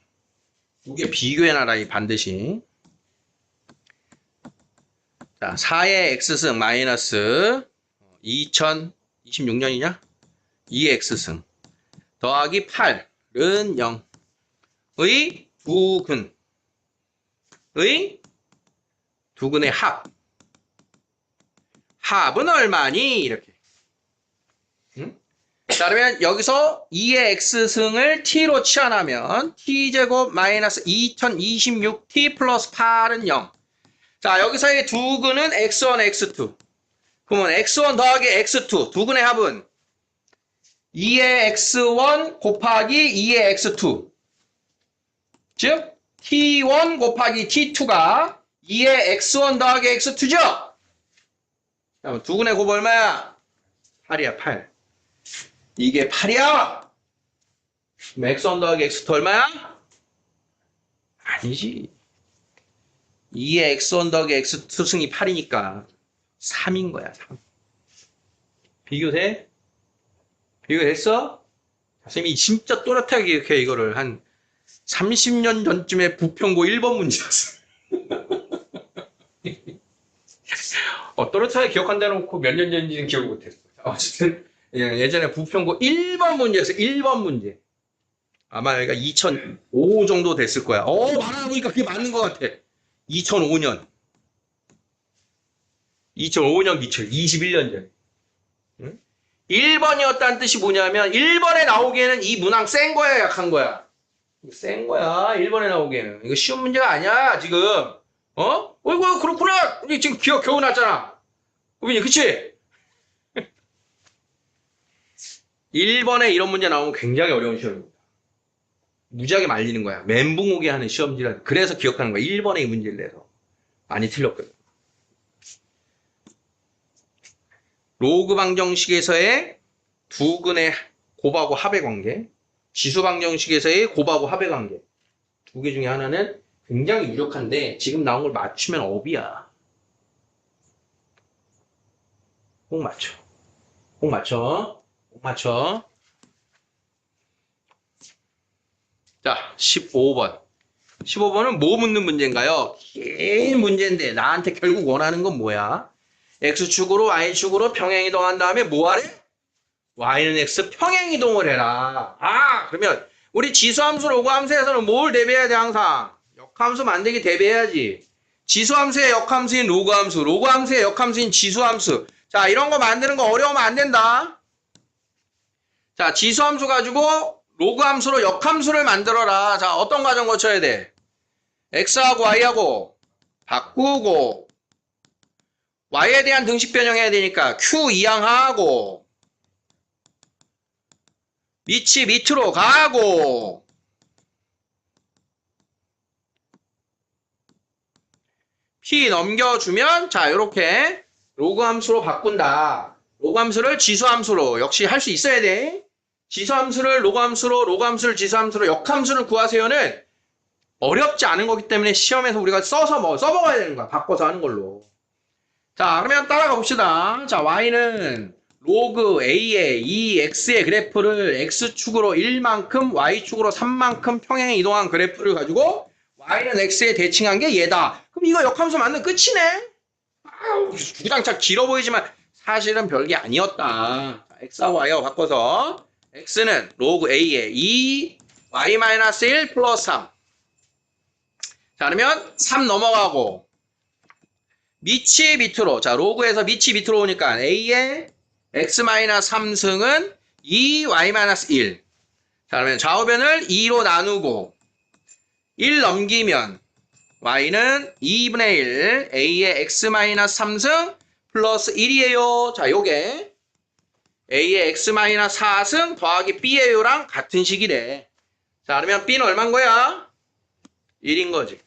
두 개 비교해놔라 이 반드시. 자, 4의 x승 마이너스 2026년이냐? 2의 x승 더하기 8은 0의 두 근의 합은 얼마니? 이렇게. 응? 자, 그러면 여기서 2의 x승을 t로 치환하면 t제곱 마이너스 2026t 플러스 8은 0. 자, 여기서의 두 근은 x1, x2. 그러면 x1 더하기 x2, 두 근의 합은 2의 x1 곱하기 2의 x2. 즉, t1 곱하기 t2가 2의 x1 더하기 x2죠? 두 근의 곱 얼마야? 8이야, 8. 이게 8이야? 그럼 x1 더하기 x2 얼마야? 아니지. 2의 x1 더하기 x2 승이 8이니까 3인 거야, 3. 비교돼? 비교됐어? 선생님이 진짜 또렷하게 이렇게 이거를 한 30년 전쯤에 부평고 1번 문제였어. 또렷하게 기억한다 놓고 몇 년 전인지는 기억을 못했어. 어쨌든 예전에 부평고 1번 문제였어. 1번 문제. 아마 여기가 2005 정도 됐을 거야. 말하다 보니까 그게 맞는 것 같아. 2005년. 2005년 미철. 21년 전. 응? 1번이었다는 뜻이 뭐냐면 1번에 나오기에는 이 문항 센 거야, 약한 거야? 센 거야. 1번에 나오기에는. 이거 쉬운 문제가 아니야, 지금. 어이구, 그렇구나. 지금 겨우 났잖아. 우빈이, 그치? 1번에 이런 문제 나오면 굉장히 어려운 시험입니다. 무지하게 말리는 거야. 멘붕 오게 하는 시험지라. 그래서 기억하는 거야. 1번에 이 문제를 내서. 많이 틀렸거든. 로그 방정식에서의 두 근의 곱하고 합의 관계, 지수 방정식에서의 곱하고 합의 관계. 두 개 중에 하나는 굉장히 유력한데 지금 나온 걸 맞추면 업이야. 꼭 맞춰. 꼭 맞춰. 꼭 맞춰. 자, 15번. 15번은 뭐 묻는 문제인가요? 긴 문제인데 나한테 결국 원하는 건 뭐야? x축으로 y축으로 평행이동한 다음에 뭐 하래? y는 x 평행이동을 해라. 그러면 우리 지수함수 로그함수에서는 뭘 대비해야 돼 항상? 역함수 만들기 대비해야지. 지수함수의 역함수인 로그함수, 로그함수의 역함수인 지수함수. 자, 이런 거 만드는 거 어려우면 안 된다. 자, 지수함수 가지고 로그함수로 역함수를 만들어라. 자, 어떤 과정 거쳐야 돼? x하고 y하고 바꾸고 y에 대한 등식 변형해야 되니까 q 이항하고 밑이 밑으로 가고 p 넘겨주면 자 이렇게 로그 함수로 바꾼다. 로그 함수를 지수 함수로 역시 할 수 있어야 돼. 지수 함수를 로그 함수로, 로그 함수를 지수 함수로, 역함수를 구하세요는 어렵지 않은 거기 때문에 시험에서 우리가 써먹어야 되는 거야. 바꿔서 하는 걸로. 자, 그러면 따라가 봅시다. 자, y는 로그 a의 2x의 그래프를 x축으로 1만큼, y축으로 3만큼 평행에 이동한 그래프를 가지고 y는 x에 대칭한 게 얘다. 그럼 이거 역함수 맞는 끝이네? 주장차 길어 보이지만 사실은 별게 아니었다. 자, x하고 y하고 바꿔서 x는 로그 a의 2, y-1 플러스 3. 자, 그러면 3 넘어가고 밑이 밑으로, 자, 로그에서 밑이 밑으로 오니까 a의 x-3승은 2y-1. 자, 그러면 좌우변을 2로 나누고 1 넘기면 y는 2분의 1, a의 x-3승 플러스 1이에요. 자, 요게 a의 x-4승 더하기 b예요랑 같은 식이래. 자, 그러면 b는 얼마인 거야? 1인 거지.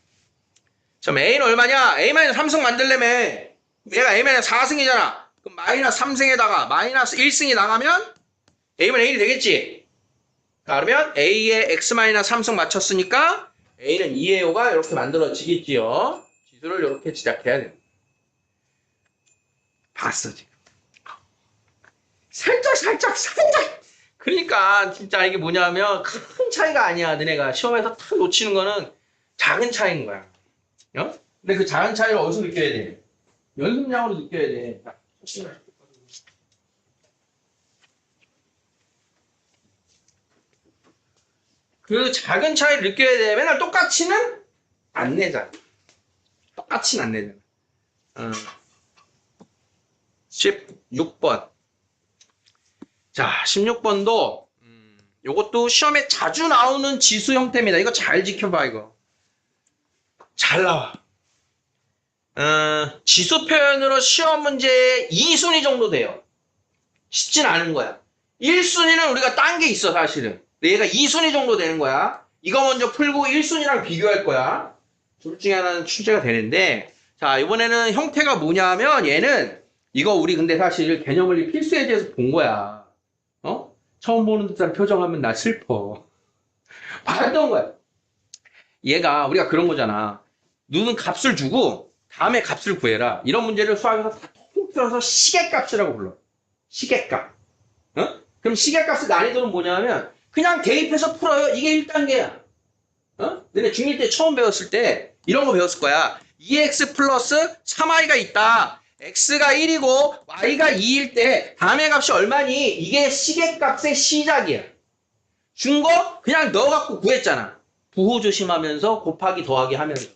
그럼 a는 얼마냐? a-3승 만들려면 얘가 a-4승이잖아. 그럼 마이너스 3승에다가 마이너스 1승이 나가면 a는 1이 되겠지? 자, 그러면 a의 x-3승 맞췄으니까 a는 2예요가 이렇게 만들어지겠지요. 지수를 이렇게 지작해야 돼. 봤어 지금. 살짝. 그러니까 진짜 이게 뭐냐면 큰 차이가 아니야. 너네가 시험에서 탁 놓치는 거는 작은 차이인 거야. 근데 그 작은 차이를 어디서 느껴야 돼? 연습량으로 느껴야 돼. 그 작은 차이를 느껴야 돼. 맨날 똑같이는 안 내잖아. 똑같이는 안 내잖아. 16번. 자, 16번도 요것도 시험에 자주 나오는 지수 형태입니다. 이거 잘 지켜봐, 이거. 잘 나와. 지수 표현으로 시험 문제에 2순위 정도 돼요. 쉽진 않은 거야. 1순위는 우리가 딴 게 있어, 사실은. 근데 얘가 2순위 정도 되는 거야. 이거 먼저 풀고 1순위랑 비교할 거야. 둘 중에 하나는 출제가 되는데, 자, 이번에는 형태가 뭐냐면, 얘는, 이거 우리 근데 사실 개념원리 필수에 대해서 본 거야. 어? 처음 보는 듯한 표정하면 나 슬퍼. 봤던 거야. 얘가, 우리가 그런 거잖아. 누는 값을 주고, 다음에 값을 구해라. 이런 문제를 수학에서 다 통틀어서 시계값이라고 불러. 시계값. 어? 그럼 시계값의 난이도는 뭐냐면, 그냥 대입해서 풀어요. 이게 1단계야. 어? 너네 중1 때 처음 배웠을 때 이런 거 배웠을 거야. 2x 플러스 3y가 있다. x가 1이고 y가 2일 때 다음의 값이 얼마니? 이게 시계값의 시작이야. 준 거 그냥 넣어갖고 구했잖아. 부호 조심하면서 곱하기 더하기 하면서.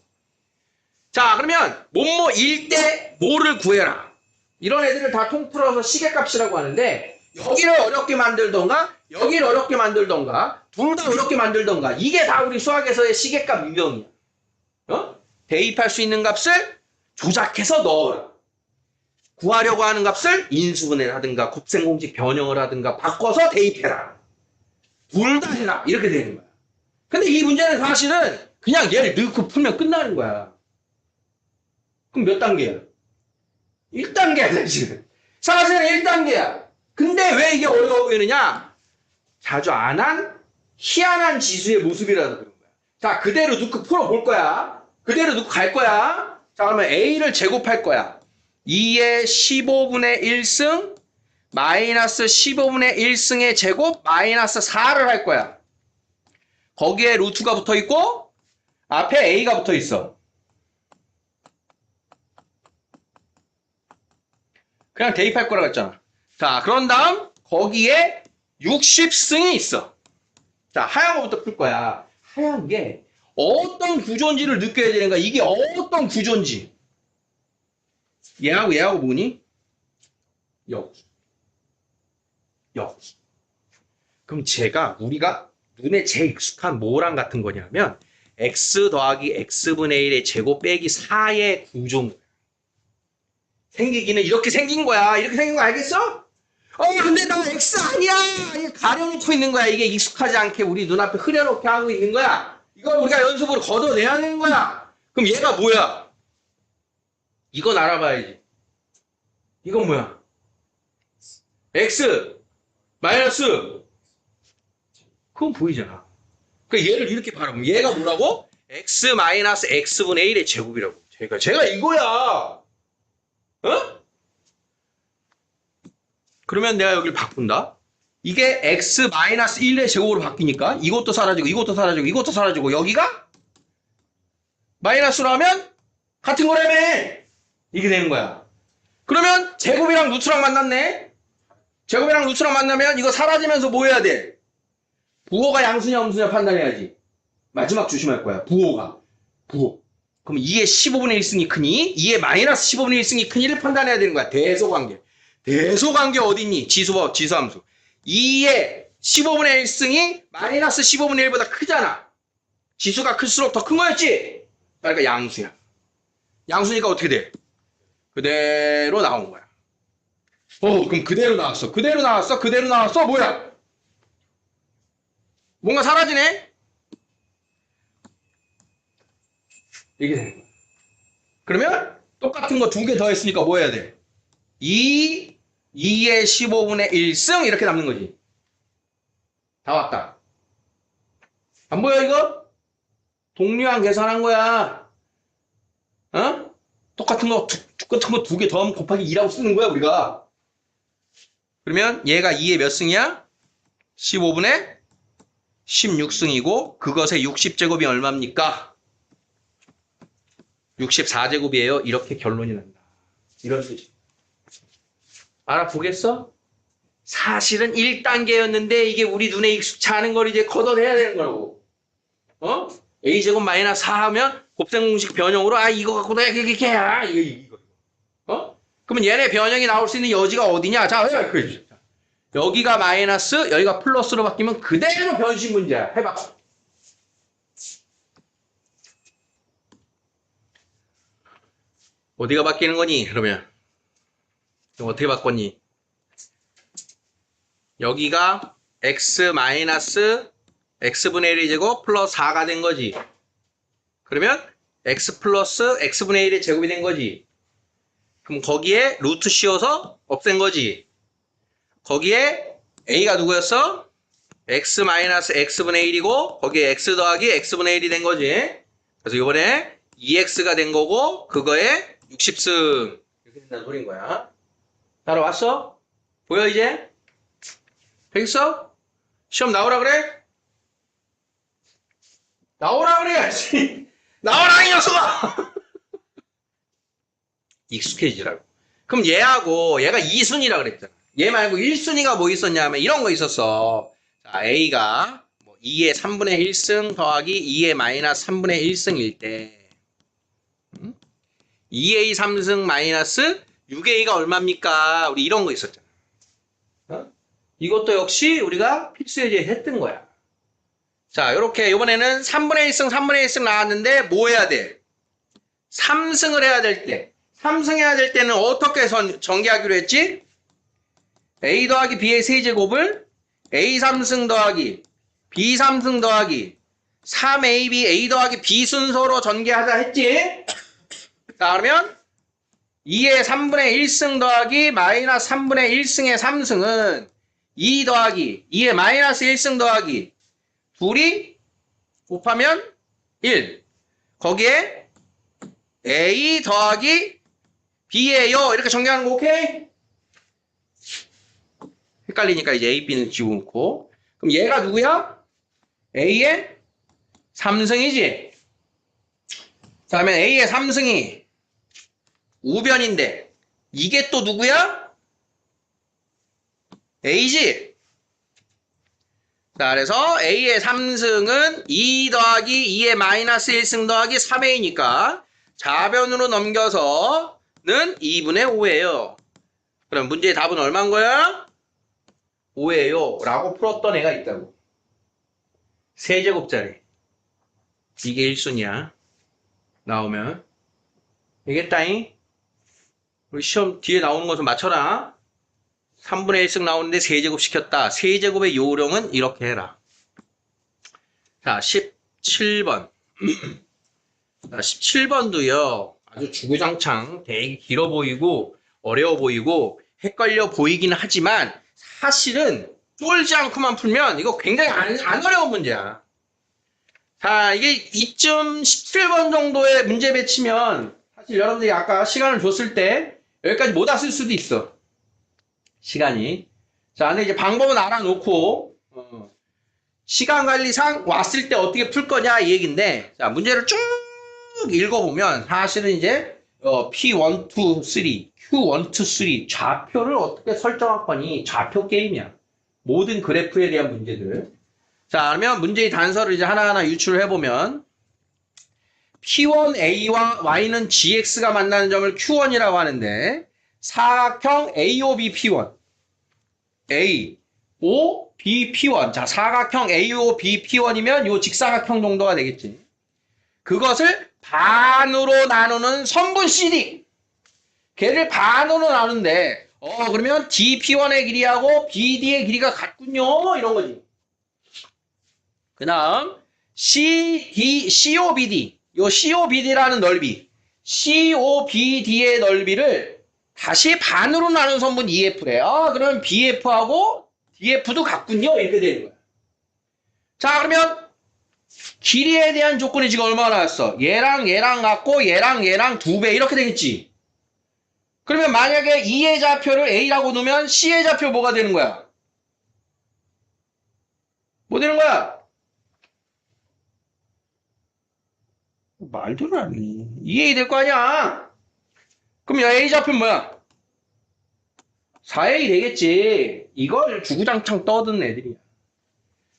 자, 그러면 뭐뭐 1 때 뭐를 구해라. 이런 애들을 다 통틀어서 시계값이라고 하는데 여기를 어렵게 만들던가 여기를 어렵게 만들던가 둘 다 어렵게 만들던가 이게 다 우리 수학에서의 시계값 유형이야. 어? 대입할 수 있는 값을 조작해서 넣어라. 구하려고 하는 값을 인수분해를 하든가 곱셈공식 변형을 하든가 바꿔서 대입해라. 둘 다 해라. 이렇게 되는 거야. 근데 이 문제는 사실은 그냥 얘를 넣고 풀면 끝나는 거야. 그럼 몇 단계야? 1단계야, 지금. 사실은 1단계야. 근데 왜 이게 어려워 보이느냐? 자주 안 한 희한한 지수의 모습이라서 그런 거야. 자, 그대로 넣고 풀어볼 거야. 그대로 넣고 갈 거야. 자, 그러면 A를 제곱할 거야. 2의 15분의 1승 마이너스 15분의 1승의 제곱 마이너스 4를 할 거야. 거기에 루트가 붙어 있고 앞에 A가 붙어 있어. 그냥 대입할 거라고 했잖아. 자, 그런 다음 거기에 60승이 있어. 자, 하얀 거부터 풀 거야. 하얀 게 어떤 구조인지를 느껴야 되는 거야. 이게 어떤 구조인지. 얘하고 뭐니? 여기. 여기. 그럼 우리가 눈에 제일 익숙한 뭐랑 같은 거냐면 x 더하기 x분의 1의 제곱 빼기 4의 구조인 거야. 생기기는 이렇게 생긴 거야. 이렇게 생긴 거 알겠어? 근데 나 X 아니야! 이게 가려놓고 있는 거야. 이게 익숙하지 않게 우리 눈앞에 흐려놓게 하고 있는 거야. 이걸 우리가 연습으로 걷어내야 되는 거야. 그럼 얘가 뭐야? 이건 알아봐야지. 이건 뭐야? X 마이너스 그건 보이잖아. 그러니까 얘를 이렇게 바라보면 얘가 뭐라고? X 마이너스 X분의 1의 제곱이라고. 제가 이거야. 어? 그러면 내가 여기를 바꾼다. 이게 x-1의 제곱으로 바뀌니까 이것도 사라지고 이것도 사라지고 이것도 사라지고 여기가 마이너스로 하면 같은 거라며. 이게 되는 거야. 그러면 제곱이랑 루트랑 만났네. 제곱이랑 루트랑 만나면 이거 사라지면서 뭐 해야 돼? 부호가 양수냐 음수냐 판단해야지. 마지막 조심할 거야. 부호. 그럼 2의 15분의 1승이 크니? 2의 마이너스 15분의 1승이 크니를 판단해야 되는 거야. 대소관계. 대소관계 어디 있니? 지수함수. 2의 15분의 1승이 마이너스 15분의 1보다 크잖아. 지수가 클수록 더 큰 거였지? 그러니까 양수야. 양수니까 어떻게 돼? 그대로 나온 거야. 그럼 그대로 나왔어. 뭐야? 뭔가 사라지네? 이게 되는 거야. 그러면 똑같은 거 두 개 더 했으니까 뭐 해야 돼? 2의 15분의 1승 이렇게 남는 거지. 다 왔다. 안 보여 이거? 동류항 계산한 거야. 어? 똑같은 거 두 개 더하면 곱하기 2라고 쓰는 거야 우리가. 그러면 얘가 2의 몇 승이야? 15분의 16승이고 그것의 60제곱이 얼마입니까? 64제곱이에요. 이렇게 결론이 난다. 이런 뜻이. 알아보겠어? 사실은 1단계였는데 이게 우리 눈에 익숙치 않은 걸 이제 걷어내야 되는 거라고. a제곱 마이너스 4 하면 곱셈공식 변형으로 이거 갖고 이렇게 해야 이거. 그러면 얘네 변형이 나올 수 있는 여지가 어디냐? 자, 그래. 여기가 마이너스, 여기가 플러스로 바뀌면 그대로 변신 문제야. 해봐. 어디가 바뀌는 거니? 그러면 그럼 어떻게 바꿨니? 여기가 x 마이너스 x분의 1의 제곱 플러스 4가 된 거지. 그러면 x 플러스 x분의 1의 제곱이 된 거지. 그럼 거기에 루트 씌워서 없앤 거지. 거기에 a가 누구였어? x 마이너스 x분의 1이고 거기에 x 더하기 x분의 1이 된 거지. 그래서 이번에 2x가 된 거고 그거에 60승 이렇게 된다는 소린 거야. 따라왔어? 보여 이제? 되겠어? 시험 나오라 그래? 나오라 그래야지. 나오라 이 녀석아. 익숙해지라고. 그럼 얘하고 얘가 2순위라 그랬잖아. 얘 말고 1순위가 뭐 있었냐면 이런 거 있었어. 자, A가 2의 3분의 1승 더하기 2의 마이너스 3분의 1승일 때 2A 3승 마이너스 6A가 얼마입니까? 우리 이런 거 있었잖아. 어? 이것도 역시 우리가 필수예제 했던 거야. 자, 요렇게 이번에는 3분의 1승 3분의 1승 나왔는데 뭐 해야 돼? 3승을 해야 될 때 3승 해야 될 때는 어떻게 전개하기로 했지? A 더하기 B의 세제곱을 A 3승 더하기 B 3승 더하기 3AB A 더하기 B 순서로 전개하자 했지? 자, 그러면 2의 3분의 1승 더하기 마이너스 3분의 1승의 3승은 2 더하기 2의 마이너스 1승 더하기 둘이 곱하면 1. 거기에 A 더하기 B예요. 이렇게 정리하는 거 오케이? 헷갈리니까 이제 A, B는 지워놓고. 그럼 얘가 누구야? A의 3승이지? 자, 그러면 A의 3승이 우변인데 이게 또 누구야? A지? 자, 그래서 A의 3승은 2 더하기 2의 마이너스 1승 더하기 3A니까 좌변으로 넘겨서는 2분의 5예요. 그럼 문제의 답은 얼마인 거야? 5예요. 라고 풀었던 애가 있다고. 세제곱짜리. 이게 1순위야. 나오면. 알겠다잉? 우리 시험 뒤에 나오는 거 좀 맞춰라. 3분의 1승 나오는데 세제곱 시켰다. 세제곱의 요령은 이렇게 해라. 자, 17번. 자, 17번도요. 아주 주구장창 되게 길어 보이고 어려워 보이고 헷갈려 보이긴 하지만 사실은 쫄지 않고만 풀면 이거 굉장히 안 어려운 문제야. 자, 이게 이쯤 17번 정도의 문제 배치면 사실 여러분들이 아까 시간을 줬을 때 여기까지 못 왔을 수도 있어. 시간이. 자, 근데 이제 방법은 알아놓고 시간 관리상 왔을 때 어떻게 풀 거냐 이 얘기인데, 자, 문제를 쭉 읽어보면 사실은 이제 P1, 2, 3, Q1, 2, 3 좌표를 어떻게 설정할 거니 좌표 게임이야. 모든 그래프에 대한 문제들. 자, 그러면 문제의 단서를 이제 하나하나 유출을 해보면 P1A와 Y는 GX가 만나는 점을 Q1이라고 하는데 사각형 AOB P1 A, O, B, P1 자, 사각형 AOB P1이면 요 직사각형 정도가 되겠지. 그것을 반으로 나누는 선분 CD 걔를 반으로 나누는데 그러면 DP1의 길이하고 BD의 길이가 같군요 이런 거지. 그 다음 COBD 요 COBD라는 넓이 COBD의 넓이를 다시 반으로 나눈 선분 EF래. 그러면 BF하고 DF도 같군요 이렇게 되는 거야. 자, 그러면 길이에 대한 조건이 지금 얼마나 나왔어? 얘랑 얘랑 같고 얘랑 얘랑 2배 이렇게 되겠지. 그러면 만약에 E의 좌표를 A라고 놓으면 C의 좌표 뭐가 되는 거야? 뭐 되는 거야? 말도 안 해. 2A 될 거 아니야? 그럼 A 좌표는 뭐야? 4A 되겠지. 이걸 주구장창 떠드는 애들이야.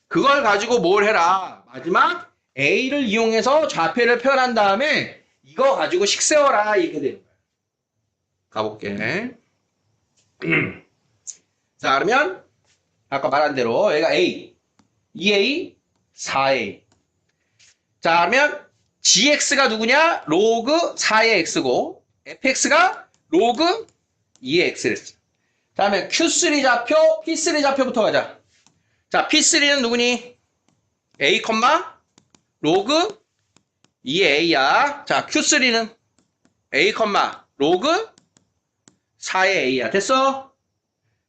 그걸 가지고 뭘 해라. 마지막 A를 이용해서 좌표를 표현한 다음에 이거 가지고 식 세워라. 이렇게 되는 거야. 가볼게. 자, 그러면 아까 말한 대로 얘가 A, 2A, 4A. 자, 그러면 gx가 누구냐? 로그 4의 x고 fx가 로그 2의 x랬어. 다음에 q3 좌표, p3 좌표부터 가자. 자, p3는 누구니? a, 로그 2의 a야. 자, q3는 a, 로그 4의 a야. 됐어?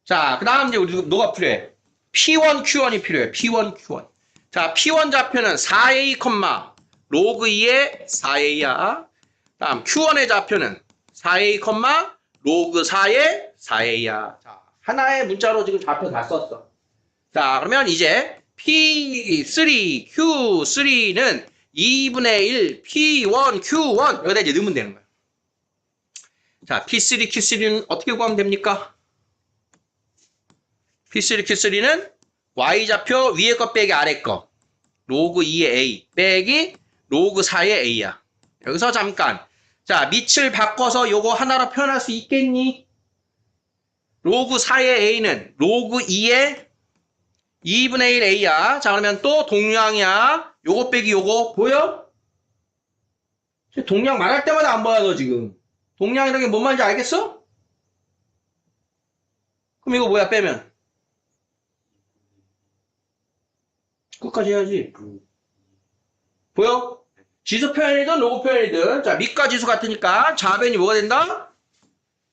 자, 그 다음 이제 우리 뭐가 필요해? p1, q1이 필요해. p1, q1. 자, p1 좌표는 4a, 로그 2의 4a야. 다음 q1의 좌표는 4a, 로그 4의 4a야. 자, 하나의 문자로 지금 좌표 다 썼어. 자, 그러면 이제 p3, q3는 2분의 1, p1, q1 여기다 이제 넣으면 되는 거야. 자, p3, q3는 어떻게 구하면 됩니까? p3, q3는 y좌표 위에 거 빼기 아래 거 로그 2의 a 빼기 로그 4의 a야. 여기서 잠깐. 자, 밑을 바꿔서 요거 하나로 표현할 수 있겠니? 로그 4의 a는 로그 2의 2분의 1 a야. 자, 그러면 또 동량이야. 요거 빼기 요거 보여? 동량 말할 때마다 안 보여 너 지금. 동량이라는 게 뭔 말인지 알겠어? 그럼 이거 뭐야 빼면? 끝까지 해야지. 보여? 지수 표현이든 로그 표현이든 자, 밑과 지수 같으니까 좌변이 뭐가 된다?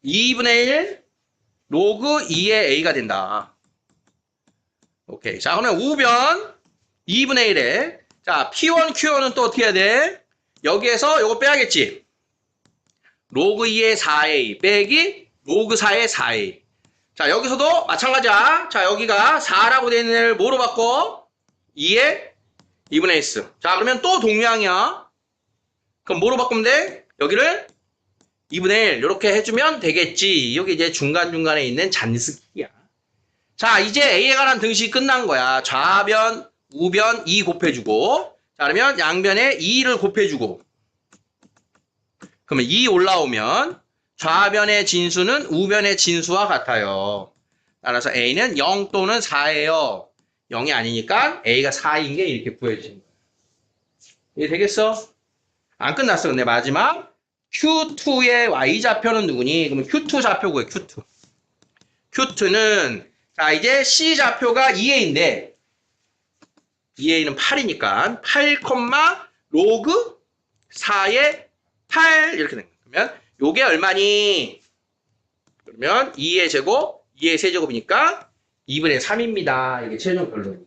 2분의 1 로그 2의 a가 된다. 오케이. 자, 그러면 우변 2분의 1에 자, p1, q1은 또 어떻게 해야 돼? 여기에서 요거 빼야겠지. 로그 2의 4a 빼기 로그 4의 4a. 자, 여기서도 마찬가지야. 자, 여기가 4라고 되는 애를 뭐로 바꿔? 2의 2분의 s. 자, 그러면 또 동량이야. 그럼 뭐로 바꾸면 돼? 여기를 2분의 1 이렇게 해주면 되겠지. 여기 이제 중간중간에 있는 잔스키야. 자, 이제 A에 관한 등식이 끝난 거야. 좌변, 우변 2 곱해주고 자, 그러면 양변에 2를 곱해주고 그러면 2 올라오면 좌변의 진수는 우변의 진수와 같아요. 따라서 A는 0 또는 4예요. 0이 아니니까 A가 4인 게 이렇게 구해지는 거야. 이해 되겠어? 안 끝났어. 근데 마지막 Q2의 Y좌표는 누구니? 그러면 Q2 좌표 구해. Q2. Q2는 자, 이제 C좌표가 2A인데 2A는 8이니까 8, 로그 4의 8 이렇게 된 거예요. 그러면 요게 얼마니? 그러면 2의 제곱, 2의 세제곱이니까 2분의 3입니다. 이게 최종 결론이.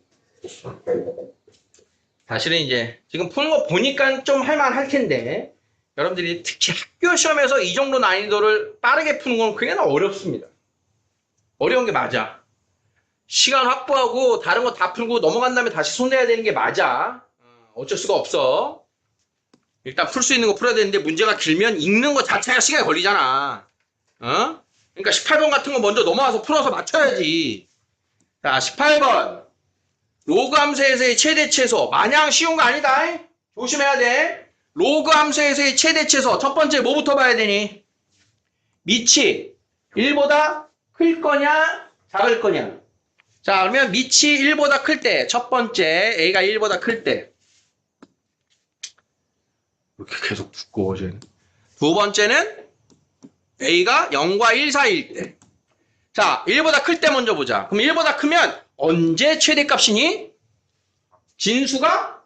사실은 이제 지금 푸는 거 보니까 좀 할만할 텐데 여러분들이 특히 학교 시험에서 이 정도 난이도를 빠르게 푸는 건 굉장히 어렵습니다. 어려운 게 맞아. 시간 확보하고 다른 거 다 풀고 넘어간 다음에 다시 손대야 되는 게 맞아. 어쩔 수가 없어. 일단 풀 수 있는 거 풀어야 되는데 문제가 길면 읽는 거 자체가 시간이 걸리잖아. 어? 그러니까 18번 같은 거 먼저 넘어와서 풀어서 맞춰야지. 자, 18번. 로그 함수에서의 최대 최소. 마냥 쉬운 거 아니다. 조심해야 돼. 로그 함수에서의 최대 최소. 첫 번째 뭐부터 봐야 되니? 밑이 1보다 클 거냐, 작을 거냐. 자, 그러면 밑이 1보다 클 때, 첫 번째 A가 1보다 클 때. 이렇게 계속 두꺼워지네. 두 번째는 A가 0과 1 사이일 때. 자, 1보다 클 때 먼저 보자. 그럼 1보다 크면 언제 최대값이니? 진수가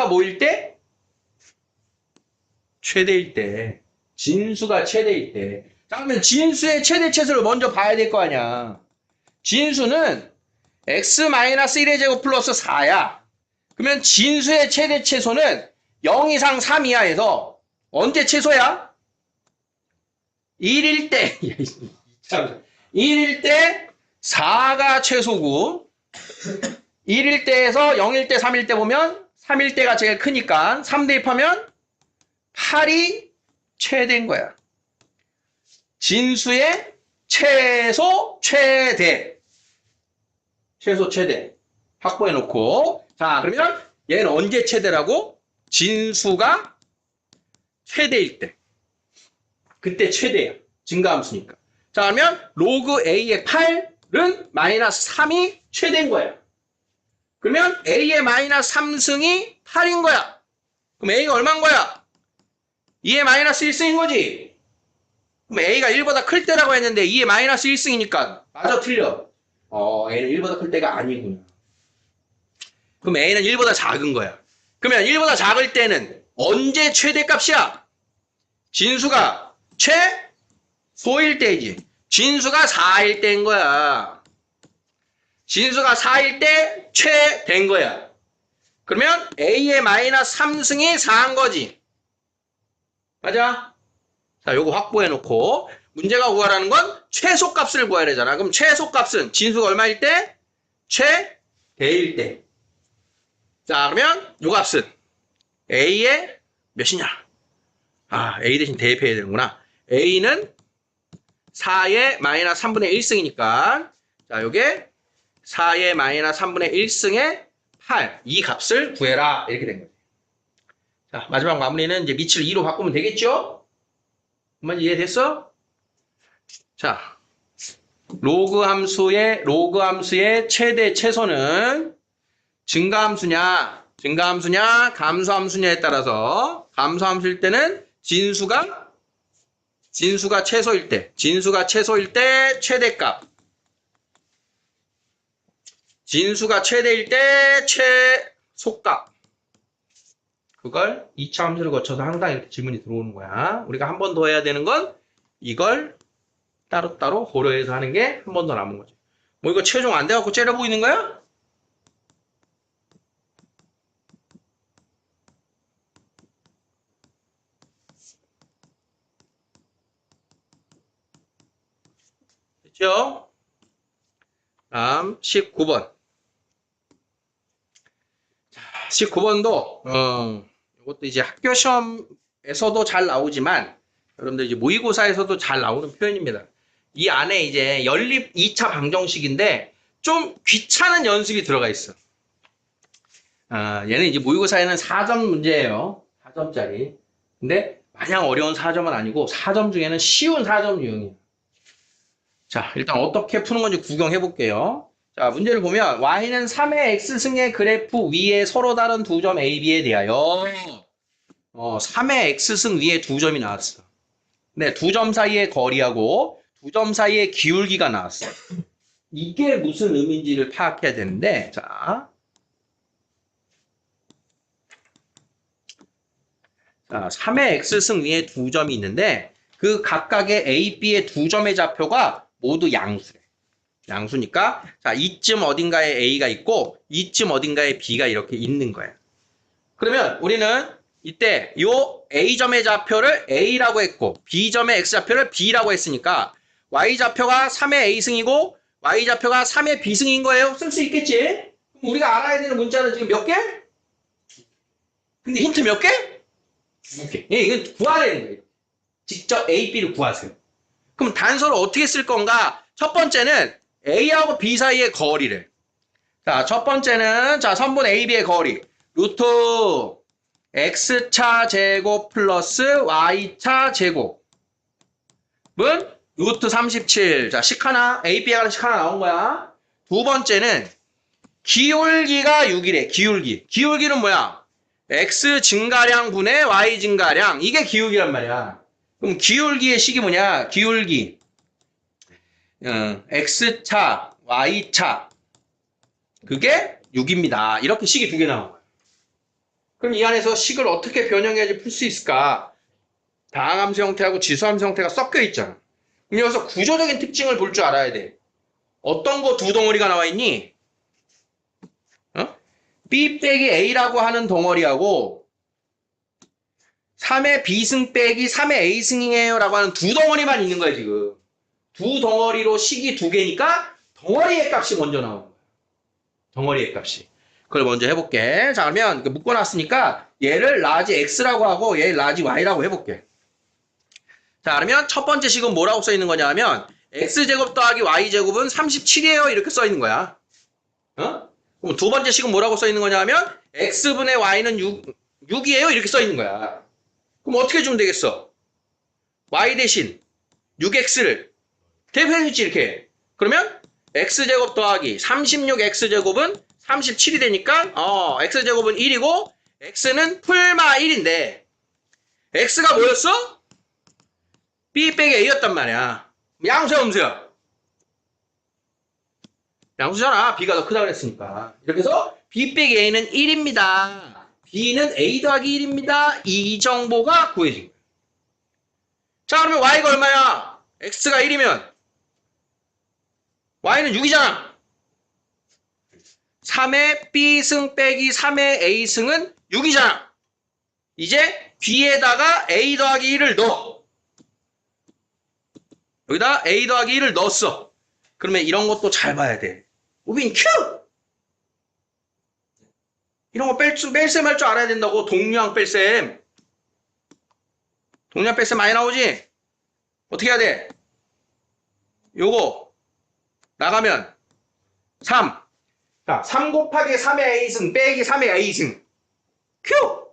뭐일 때? 최대일 때. 진수가 최대일 때. 자, 그러면 진수의 최대 최소를 먼저 봐야 될 거 아니야. 진수는 x-1의 제곱 플러스 4야. 그러면 진수의 최대 최소는 0 이상 3 이하에서 언제 최소야? 1일 때 1일 때 4가 최소고 1일 때에서 0일 때 3일 때 보면 3일 때가 제일 크니까 3 대입하면 8이 최대인 거야. 진수의 최소 최대 최소 최대 확보해 놓고 자, 그러면 얘는 언제 최대라고? 진수가 최대일 때. 그때 최대야. 증가함수니까. 자, 그러면 로그 A의 8를 마이너스 3이 최대인 거야. 그러면 A의 마이너스 3승이 8인 거야. 그럼 A가 얼마인 거야? 2의 마이너스 1승인 거지. 그럼 A가 1보다 클 때라고 했는데 2의 마이너스 1승이니까 맞아 틀려. A는 1보다 클 때가 아니구나. 그럼 A는 1보다 작은 거야. 그러면 1보다 작을 때는 언제 최대값이야? 진수가 최소일 때이지. 진수가 4일 때인 거야. 진수가 4일 때 최대인 거야. 그러면 A의 마이너스 3승이 4인 거지. 맞아? 자, 요거 확보해 놓고 문제가 구하라는 건 최소값을 구해야 되잖아. 그럼 최소값은 진수가 얼마일 때? 최대일 때. 자, 그러면 요 값은 A의 몇이냐? A 대신 대입해야 되는구나. A는 4의 마이너스 3분의 1승이니까 자, 요게 4의 마이너스 3분의 1승의 8. 이 값을 구해라. 이렇게 된 거죠. 자, 마지막 마무리는 이제 미치를 2로 바꾸면 되겠죠? 한번 이해됐어? 자, 로그 함수의 최대 최소는 증가함수냐, 감소함수냐에 따라서 감소함수일 때는 진수가 최소일 때 최대값. 진수가 최대일 때 최소값. 그걸 2차 함수를 거쳐서 항상 이렇게 질문이 들어오는 거야. 우리가 한 번 더 해야 되는 건 이걸 따로따로 고려해서 하는 게 한 번 더 남은 거지. 뭐 이거 최종 안 돼갖고 째려보고 있는 거야? 됐죠? 다음 19번. 19번도 이것도 이제 학교 시험에서도 잘 나오지만 여러분들 이제 모의고사에서도 잘 나오는 표현입니다. 이 안에 이제 연립 2차 방정식인데 좀 귀찮은 연습이 들어가 있어. 얘는 이제 모의고사에는 4점 문제예요. 4점짜리. 근데 마냥 어려운 4점은 아니고 4점 중에는 쉬운 4점 유형이에요. 자, 일단 어떻게 푸는 건지 구경해 볼게요. 자, 문제를 보면 y는 3의 x승의 그래프 위에 서로 다른 두 점 a, b에 대하여 3의 x승 위에 두 점이 나왔어. 네, 두 점 사이의 거리하고 두 점 사이의 기울기가 나왔어. 이게 무슨 의미인지를 파악해야 되는데, 자, 3의 x승 위에 두 점이 있는데 그 각각의 a, b의 두 점의 좌표가 모두 양수래. 양수니까 자, 이쯤 어딘가에 a가 있고 이쯤 어딘가에 b가 이렇게 있는 거야. 그러면 우리는 이때 요 a점의 좌표를 a라고 했고 b점의 x좌표를 b라고 했으니까 y좌표가 3의 a승이고 y좌표가 3의 b승인 거예요. 쓸 수 있겠지? 그럼 우리가 알아야 되는 문자는 지금 몇 개? 근데 힌트 몇 개? 2개. 이건 구하야 되는 거예요. 직접 a, b를 구하세요. 그럼 단서를 어떻게 쓸 건가? 첫 번째는 A하고 B 사이의 거리를. 자, 첫 번째는, 자, 선분 A, B의 거리. 루트 X차 제곱 플러스 Y차 제곱은 루트 37. 자, 식 하나, A, B에 관한 식 하나 나온 거야. 두 번째는 기울기가 6이래, 기울기. 기울기는 뭐야? X 증가량 분의 Y 증가량. 이게 기울기란 말이야. 그럼 기울기의 식이 뭐냐? 기울기. X차, Y차 그게 6입니다. 이렇게 식이 두 개 나온 거예요. 그럼 이 안에서 식을 어떻게 변형해야지 풀 수 있을까? 다항함수 형태하고 지수함수 형태가 섞여 있잖아. 그럼 여기서 구조적인 특징을 볼 줄 알아야 돼. 어떤 거 두 덩어리가 나와 있니? B 빼기 A라고 하는 덩어리하고 3의 B승 빼기 3의 A승이에요 라고 하는 두 덩어리만 있는 거야 지금. 두 덩어리로 식이 두 개니까 덩어리의 값이 먼저 나오는 거야. 덩어리의 값이. 그걸 먼저 해볼게. 자, 그러면 묶어놨으니까 얘를 라지 x라고 하고 얘를 라지 y라고 해볼게. 자, 그러면 첫 번째 식은 뭐라고 써 있는 거냐 하면 x제곱 더하기 y제곱은 37이에요. 이렇게 써 있는 거야. 그럼 두 번째 식은 뭐라고 써 있는 거냐 하면 x분의 y는 6이에요. 이렇게 써 있는 거야. 그럼 어떻게 주면 되겠어? y 대신 6x를 대표해주지 이렇게. 그러면 x제곱 더하기 36x제곱은 37이 되니까 x제곱은 1이고 x는 풀마 1인데 x가 뭐였어? b 빼기 a였단 말이야. 양수야 음수야? 양수잖아. b가 더 크다 그랬으니까. 이렇게 해서 b 빼기 a는 1입니다. b는 a 더하기 1입니다. 이 정보가 구해진 거야. 자, 그러면 y가 얼마야? x가 1이면 y는 6이잖아. 3의 b승 빼기 3의 a승은 6이잖아. 이제 b에다가 a 더하기 1을 넣어. 여기다 a 더하기 1을 넣었어. 그러면 이런 것도 잘 봐야 돼. 우빈 큐! 이런 거 뺄셈 할 줄 알아야 된다고. 동량 뺄셈. 동량 뺄셈 많이 나오지? 어떻게 해야 돼? 요거 나가면 3. 자, 3 곱하기 3의 a승 빼기 3의 a승. 큐!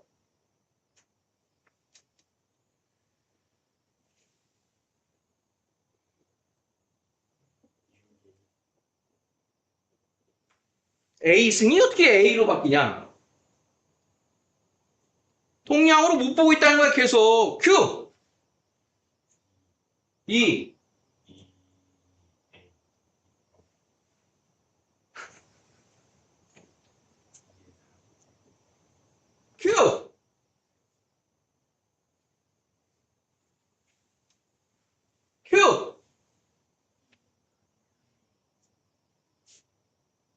a승이 어떻게 a로 바뀌냐? 동량으로 못 보고 있다는 거야, 계속. 큐! 2. 큐! 큐!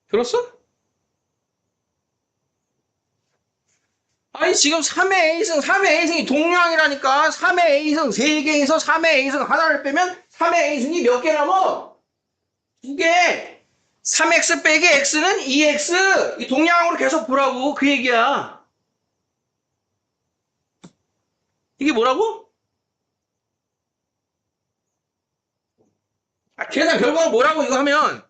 들었어? 아니, 지금 3의 A승, 3의 A승이 동량이라니까. 3의 A승 3개에서 3의 A승 하나를 빼면 3의 A승이 몇 개 남어? 2개. 3x 빼기 x는 2x. 이 동량으로 계속 보라고. 그 얘기야. 이게 뭐라고? 계산 결과가 뭐라고 이거 하면.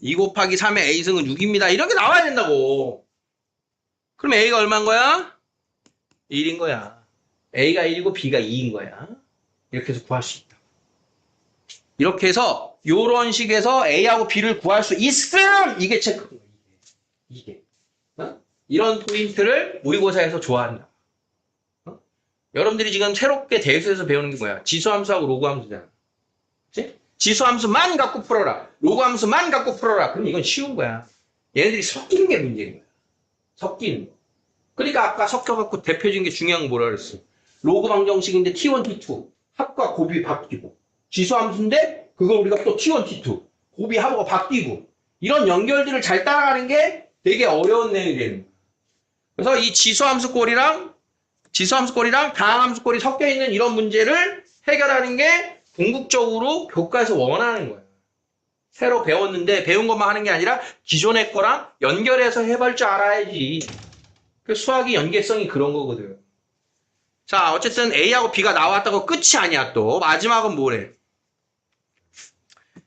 2 곱하기 3의 a승은 6입니다. 이렇게 나와야 된다고. 그럼 a가 얼마인 거야? 1인 거야. a가 1이고 b가 2인 거야. 이렇게 해서 구할 수 있다. 이렇게 해서 요런 식에서 a하고 b를 구할 수 있음! 이게 체크인 거야. 이게. 이런 포인트를 모의고사에서 좋아한다. 여러분들이 지금 새롭게 대수에서 배우는 게 뭐야? 지수함수하고 로그함수잖아. 그치? 지수함수만 갖고 풀어라. 로그함수만 갖고 풀어라. 그럼 이건 쉬운 거야. 얘네들이 섞이는 게 문제인 거야. 섞이는 거. 그러니까 아까 섞여갖고 대표적인 게 중요한 거 뭐라 그랬어? 로그 방정식인데 T1, T2. 합과 곱이 바뀌고. 지수함수인데 그걸 우리가 또 T1, T2. 곱이 합과 바뀌고. 이런 연결들을 잘 따라가는 게 되게 어려운 내용이 되는 거야. 그래서 이 지수함수꼴이랑 다항함수꼴이 섞여있는 이런 문제를 해결하는 게 궁극적으로 교과에서 원하는 거예요. 새로 배웠는데 배운 것만 하는 게 아니라 기존의 거랑 연결해서 해볼 줄 알아야지. 수학이 연계성이 그런 거거든. 자, 어쨌든 A하고 B가 나왔다고 끝이 아니야 또. 마지막은 뭐래?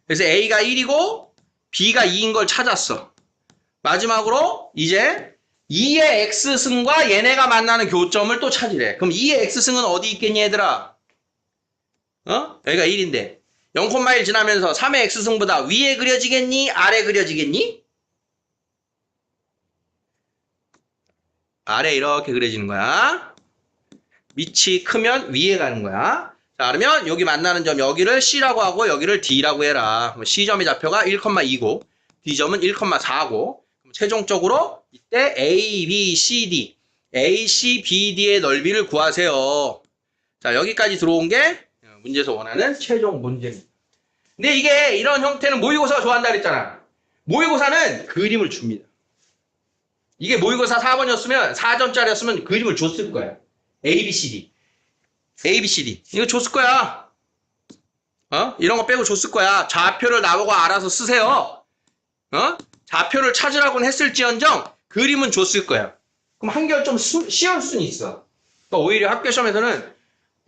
그래서 A가 1이고 B가 2인 걸 찾았어. 마지막으로 이제 2의 X승과 얘네가 만나는 교점을 또 찾으래. 그럼 2의 X승은 어디 있겠니 얘들아? 여기가 1인데 0,1 지나면서 3의 X승보다 위에 그려지겠니? 아래 그려지겠니? 아래 이렇게 그려지는 거야. 밑이 크면 위에 가는 거야. 자, 그러면 여기 만나는 점 여기를 C라고 하고 여기를 D라고 해라. C점의 좌표가 1,2고 D점은 1,4고 최종적으로 이때 A, B, C, D A, C, B, D의 넓이를 구하세요. 자, 여기까지 들어온 게 문제에서 원하는 최종 문제입니다. 근데 이게 이런 형태는 모의고사가 좋아한다 그랬잖아. 모의고사는 그림을 줍니다. 이게 모의고사 4번이었으면 4점짜리였으면 그림을 줬을 거야. A, B, C, D. A, B, C, D. 이거 줬을 거야. 이런 거 빼고 줬을 거야. 좌표를 나보고 알아서 쓰세요. 좌표를 찾으라고는 했을지언정 그림은 줬을 거야. 그럼 한결 좀 쉬울 수는 있어. 그러니까 오히려 학교 시험에서는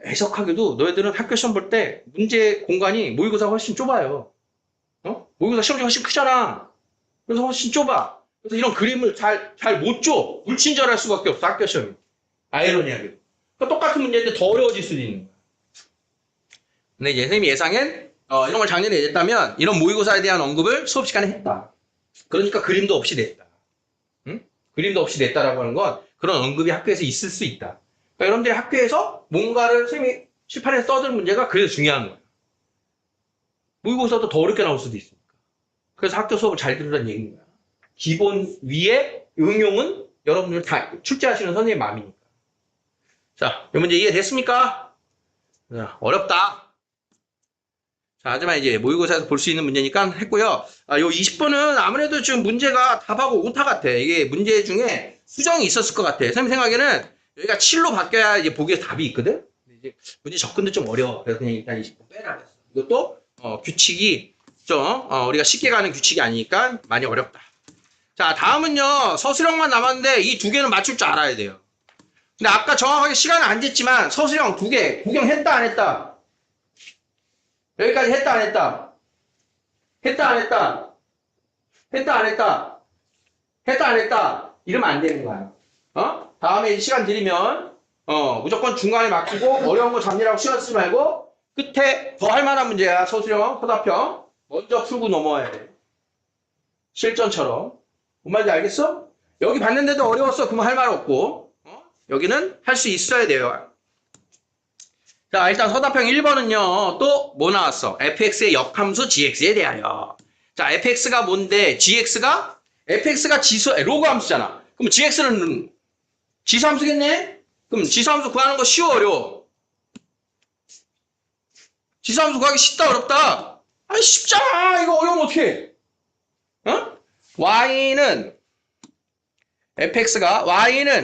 해석하기도 너희들은 학교 시험 볼 때 문제 공간이 모의고사가 훨씬 좁아요. 모의고사 시험지 훨씬 크잖아. 그래서 훨씬 좁아. 그래서 이런 그림을 잘 못 줘. 불친절할 수밖에 없어, 학교 시험이. 아이러니하게. 그러니까 똑같은 문제인데 더 어려워질 수도 있는 거야. 근데 이제 선생님이 예상엔 이런 걸 작년에 냈다면 이런 모의고사에 대한 언급을 수업 시간에 했다. 그러니까 그림도 없이 냈다. 응? 그림도 없이 냈다라고 하는 건 그런 언급이 학교에서 있을 수 있다. 그러니까 여러분들이 학교에서 뭔가를 선생님이 칠판에서 떠드는 문제가 그래서 중요한 거예요. 모의고사도 더 어렵게 나올 수도 있으니까. 그래서 학교 수업을 잘 들으라는 얘기인 거야. 기본 위에 응용은 여러분들 다 출제하시는 선생님 마음이니까. 자, 이 문제 이해됐습니까? 자, 어렵다. 자, 하지만 이제 모의고사에서 볼 수 있는 문제니까 했고요. 요 20번은 아무래도 지금 문제가 답하고 오타 같아. 이게 문제 중에 수정이 있었을 것 같아. 선생님 생각에는 여기가 7로 바뀌어야 이제 보기에 답이 있거든? 이제 문제 접근도 좀 어려워. 그래서 그냥 일단 20번 빼라고 했어. 이것도, 규칙이 좀, 우리가 쉽게 가는 규칙이 아니니까 많이 어렵다. 자, 다음은요, 서술형만 남았는데 이 두 개는 맞출 줄 알아야 돼요. 근데 아까 정확하게 시간은 안 됐지만 서술형 두 개 구경했다 안 했다? 여기까지 했다 안 했다? 했다 안 했다? 했다 안 했다? 했다 안 했다? 이러면 안 되는 거야. 다음에 시간 드리면 무조건 중간에 맡기고 어려운 거 잡느라고 시간 쓰지 말고 끝에 더 할 만한 문제야. 서술형, 서답형 먼저 풀고 넘어와야 돼. 실전처럼. 뭔 말인지 알겠어? 여기 봤는데도 어려웠어. 그러면 할 말 없고 여기는 할 수 있어야 돼요. 자, 일단 서답형 1번은요. 또 뭐 나왔어? fx의 역함수 gx에 대하여. 자, fx가 뭔데 fx가 로그 함수잖아. 그럼 gx는 지수함수겠네? 그럼 지수함수 구하는 거 쉬워 어려워? 지수함수 구하기 쉽다 어렵다? 아니 쉽잖아. 이거 어려우면 어떡해? y는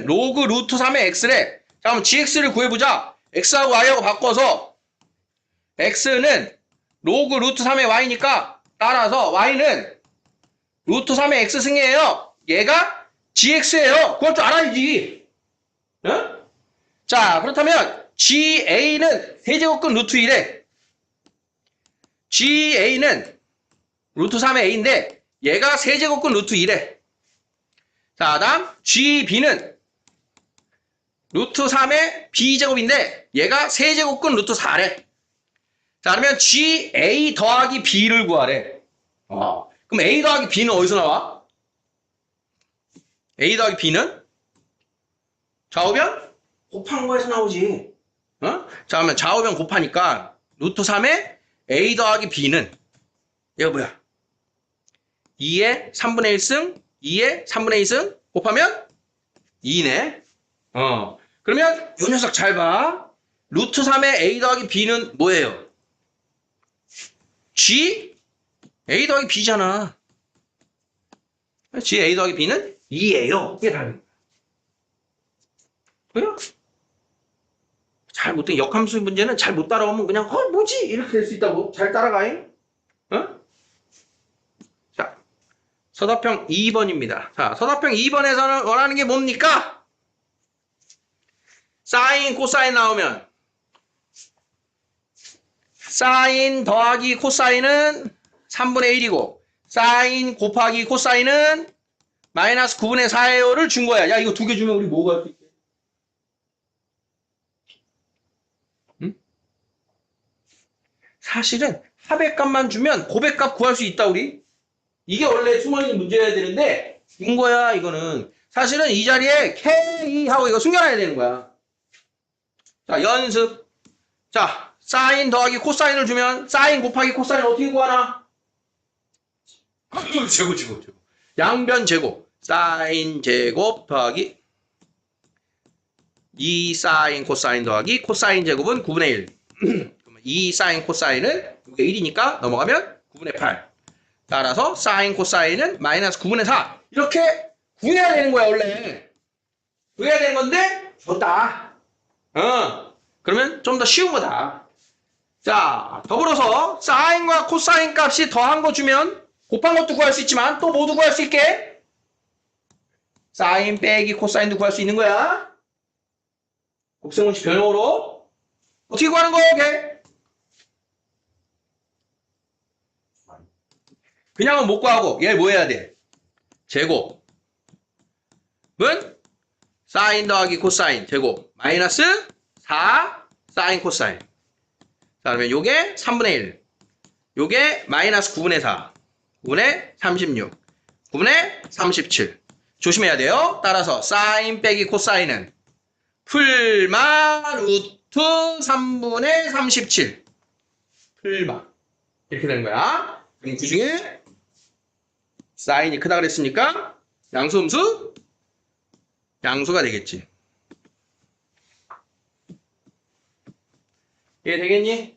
로그 루트 3의 x래. 자, 그럼 gx를 구해보자. x하고 y하고 바꿔서 x는 로그 루트 3의 y니까 따라서 y는 루트 3의 x 승이에요. 얘가 gx예요. 그걸 줄 알아야지. 응? 자, 그렇다면 ga는 세제곱근 루트 1에 ga는 루트 3의 a인데 얘가 세제곱근 루트 1에 자, 다음 gb는 루트 3의 b제곱인데 얘가 세제곱근 루트 4래. 자, 그러면 ga 더하기 b를 구하래. 그럼 a 더하기 b는 어디서 나와? a 더하기 b는 좌우변 곱한 거에서 나오지. 자, 그러면 좌우변 곱하니까 루트 3의 a 더하기 b는 얘가 뭐야? 2의 3분의 1승 2의 3분의 2승 곱하면 2네. 그러면 이 녀석 잘 봐. 루트 3의 a 더하기 b는 뭐예요? a 더하기 b잖아. a 더하기 b는 2예요. 이게 답입니다. 그래요? 잘 못된 역함수 문제는 잘 못 따라오면 그냥 뭐지? 이렇게 될 수 있다고. 잘 따라가잉? 자, 서답형 2번입니다. 자, 서답형 2번에서는 원하는 게 뭡니까? 사인, 코사인 나오면 사인 더하기 코사인은 3분의 1이고 사인 곱하기 코사인은 마이너스 9분의 4예요를 준 거야. 야, 이거 두 개 주면 우리 뭐 구할 수 있게? 응? 사실은 합의값만 주면 고백값 구할 수 있다, 우리. 이게 원래 숨어있는 문제여야 되는데 준 거야, 이거는. 사실은 이 자리에 K 하고 이거 숨겨놔야 되는 거야. 자, 연습. 자, 사인 더하기 코사인을 주면 사인 곱하기 코사인 어떻게 구하나? 제곱. 양변 제곱. 사인 제곱 더하기 2 사인 코사인 더하기 코사인 제곱은 9분의 1. 그러면 2 사인 코사인은 이게 1이니까 넘어가면 9분의 8. 따라서 사인 코사인은 마이너스 9분의 4. 이렇게 구해야 되는 거야, 원래. 구해야 되는 건데 줬다. 그러면 좀 더 쉬운 거다. 자, 더불어서 사인과 코사인 값이 더한 거 주면 곱한 것도 구할 수 있지만 또 모두 구할 수 있게 사인 빼기 코사인도 구할 수 있는 거야. 곱셈공식 변형으로 어떻게 구하는 거야, 이게? 그냥은 못 구하고 얘 뭐 해야 돼? 제곱은 사인 더하기 코사인 제곱 마이너스 4 사인 코사인. 자, 그러면 요게 3분의 1. 요게 마이너스 9분의 4. 9분의 36. 9분의 37. 조심해야 돼요. 따라서 사인 빼기 코사인은 풀마 루트 3분의 37. 풀마. 이렇게 되는 거야. 그럼 그 중에 사인이 크다 그랬으니까 양수 음수? 양수가 되겠지. 이해 되겠니?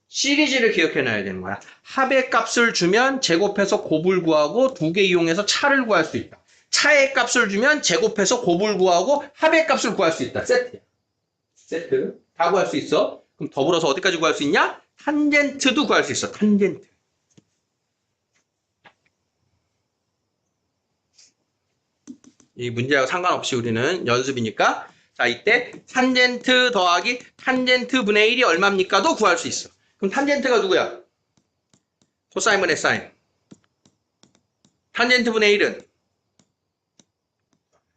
시리즈를 기억해놔야 되는 거야. 합의 값을 주면 제곱해서 곱을 구하고 두 개 이용해서 차를 구할 수 있다. 차의 값을 주면 제곱해서 곱을 구하고 합의 값을 구할 수 있다. 세트야. 세트. 다 구할 수 있어. 그럼 더불어서 어디까지 구할 수 있냐? 탄젠트도 구할 수 있어. 탄젠트. 이 문제와 상관없이 우리는 연습이니까 자 이때 탄젠트 더하기 탄젠트 분의 1이 얼마입니까?도 구할 수 있어. 그럼 탄젠트가 누구야? 코사인 분의 사인. 탄젠트 분의 1은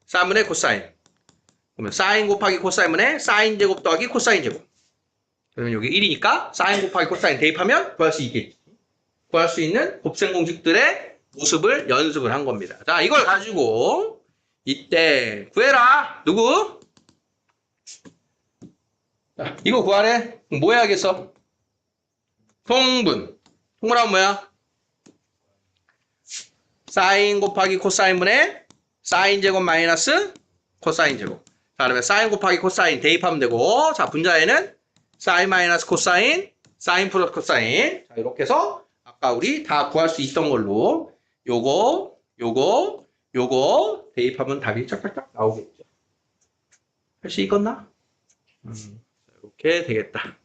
3분의 코사인. 그러면 사인 곱하기 코사인 분의 사인 제곱 더하기 코사인 제곱. 그러면 여기 1이니까 사인 곱하기 코사인 대입하면 구할 수 있겠지. 구할 수 있는 곱셈 공식들의 모습을 연습을 한 겁니다. 자, 이걸 가지고 이때 구해라. 누구? 자, 이거 구하래. 뭐 해야겠어? 통분. 통분하면 뭐야? 사인 곱하기 코사인 분의 사인 제곱 마이너스 코사인 제곱. 자, 그러면 사인 곱하기 코사인 대입하면 되고, 자, 분자에는 사인 마이너스 코사인, 사인 플러스 코사인. 자, 이렇게 해서 아까 우리 다 구할 수 있던 걸로 요거 대입하면 답이 짝짝짝 나오겠죠. 할 수 있겠나? 이렇게 되겠다.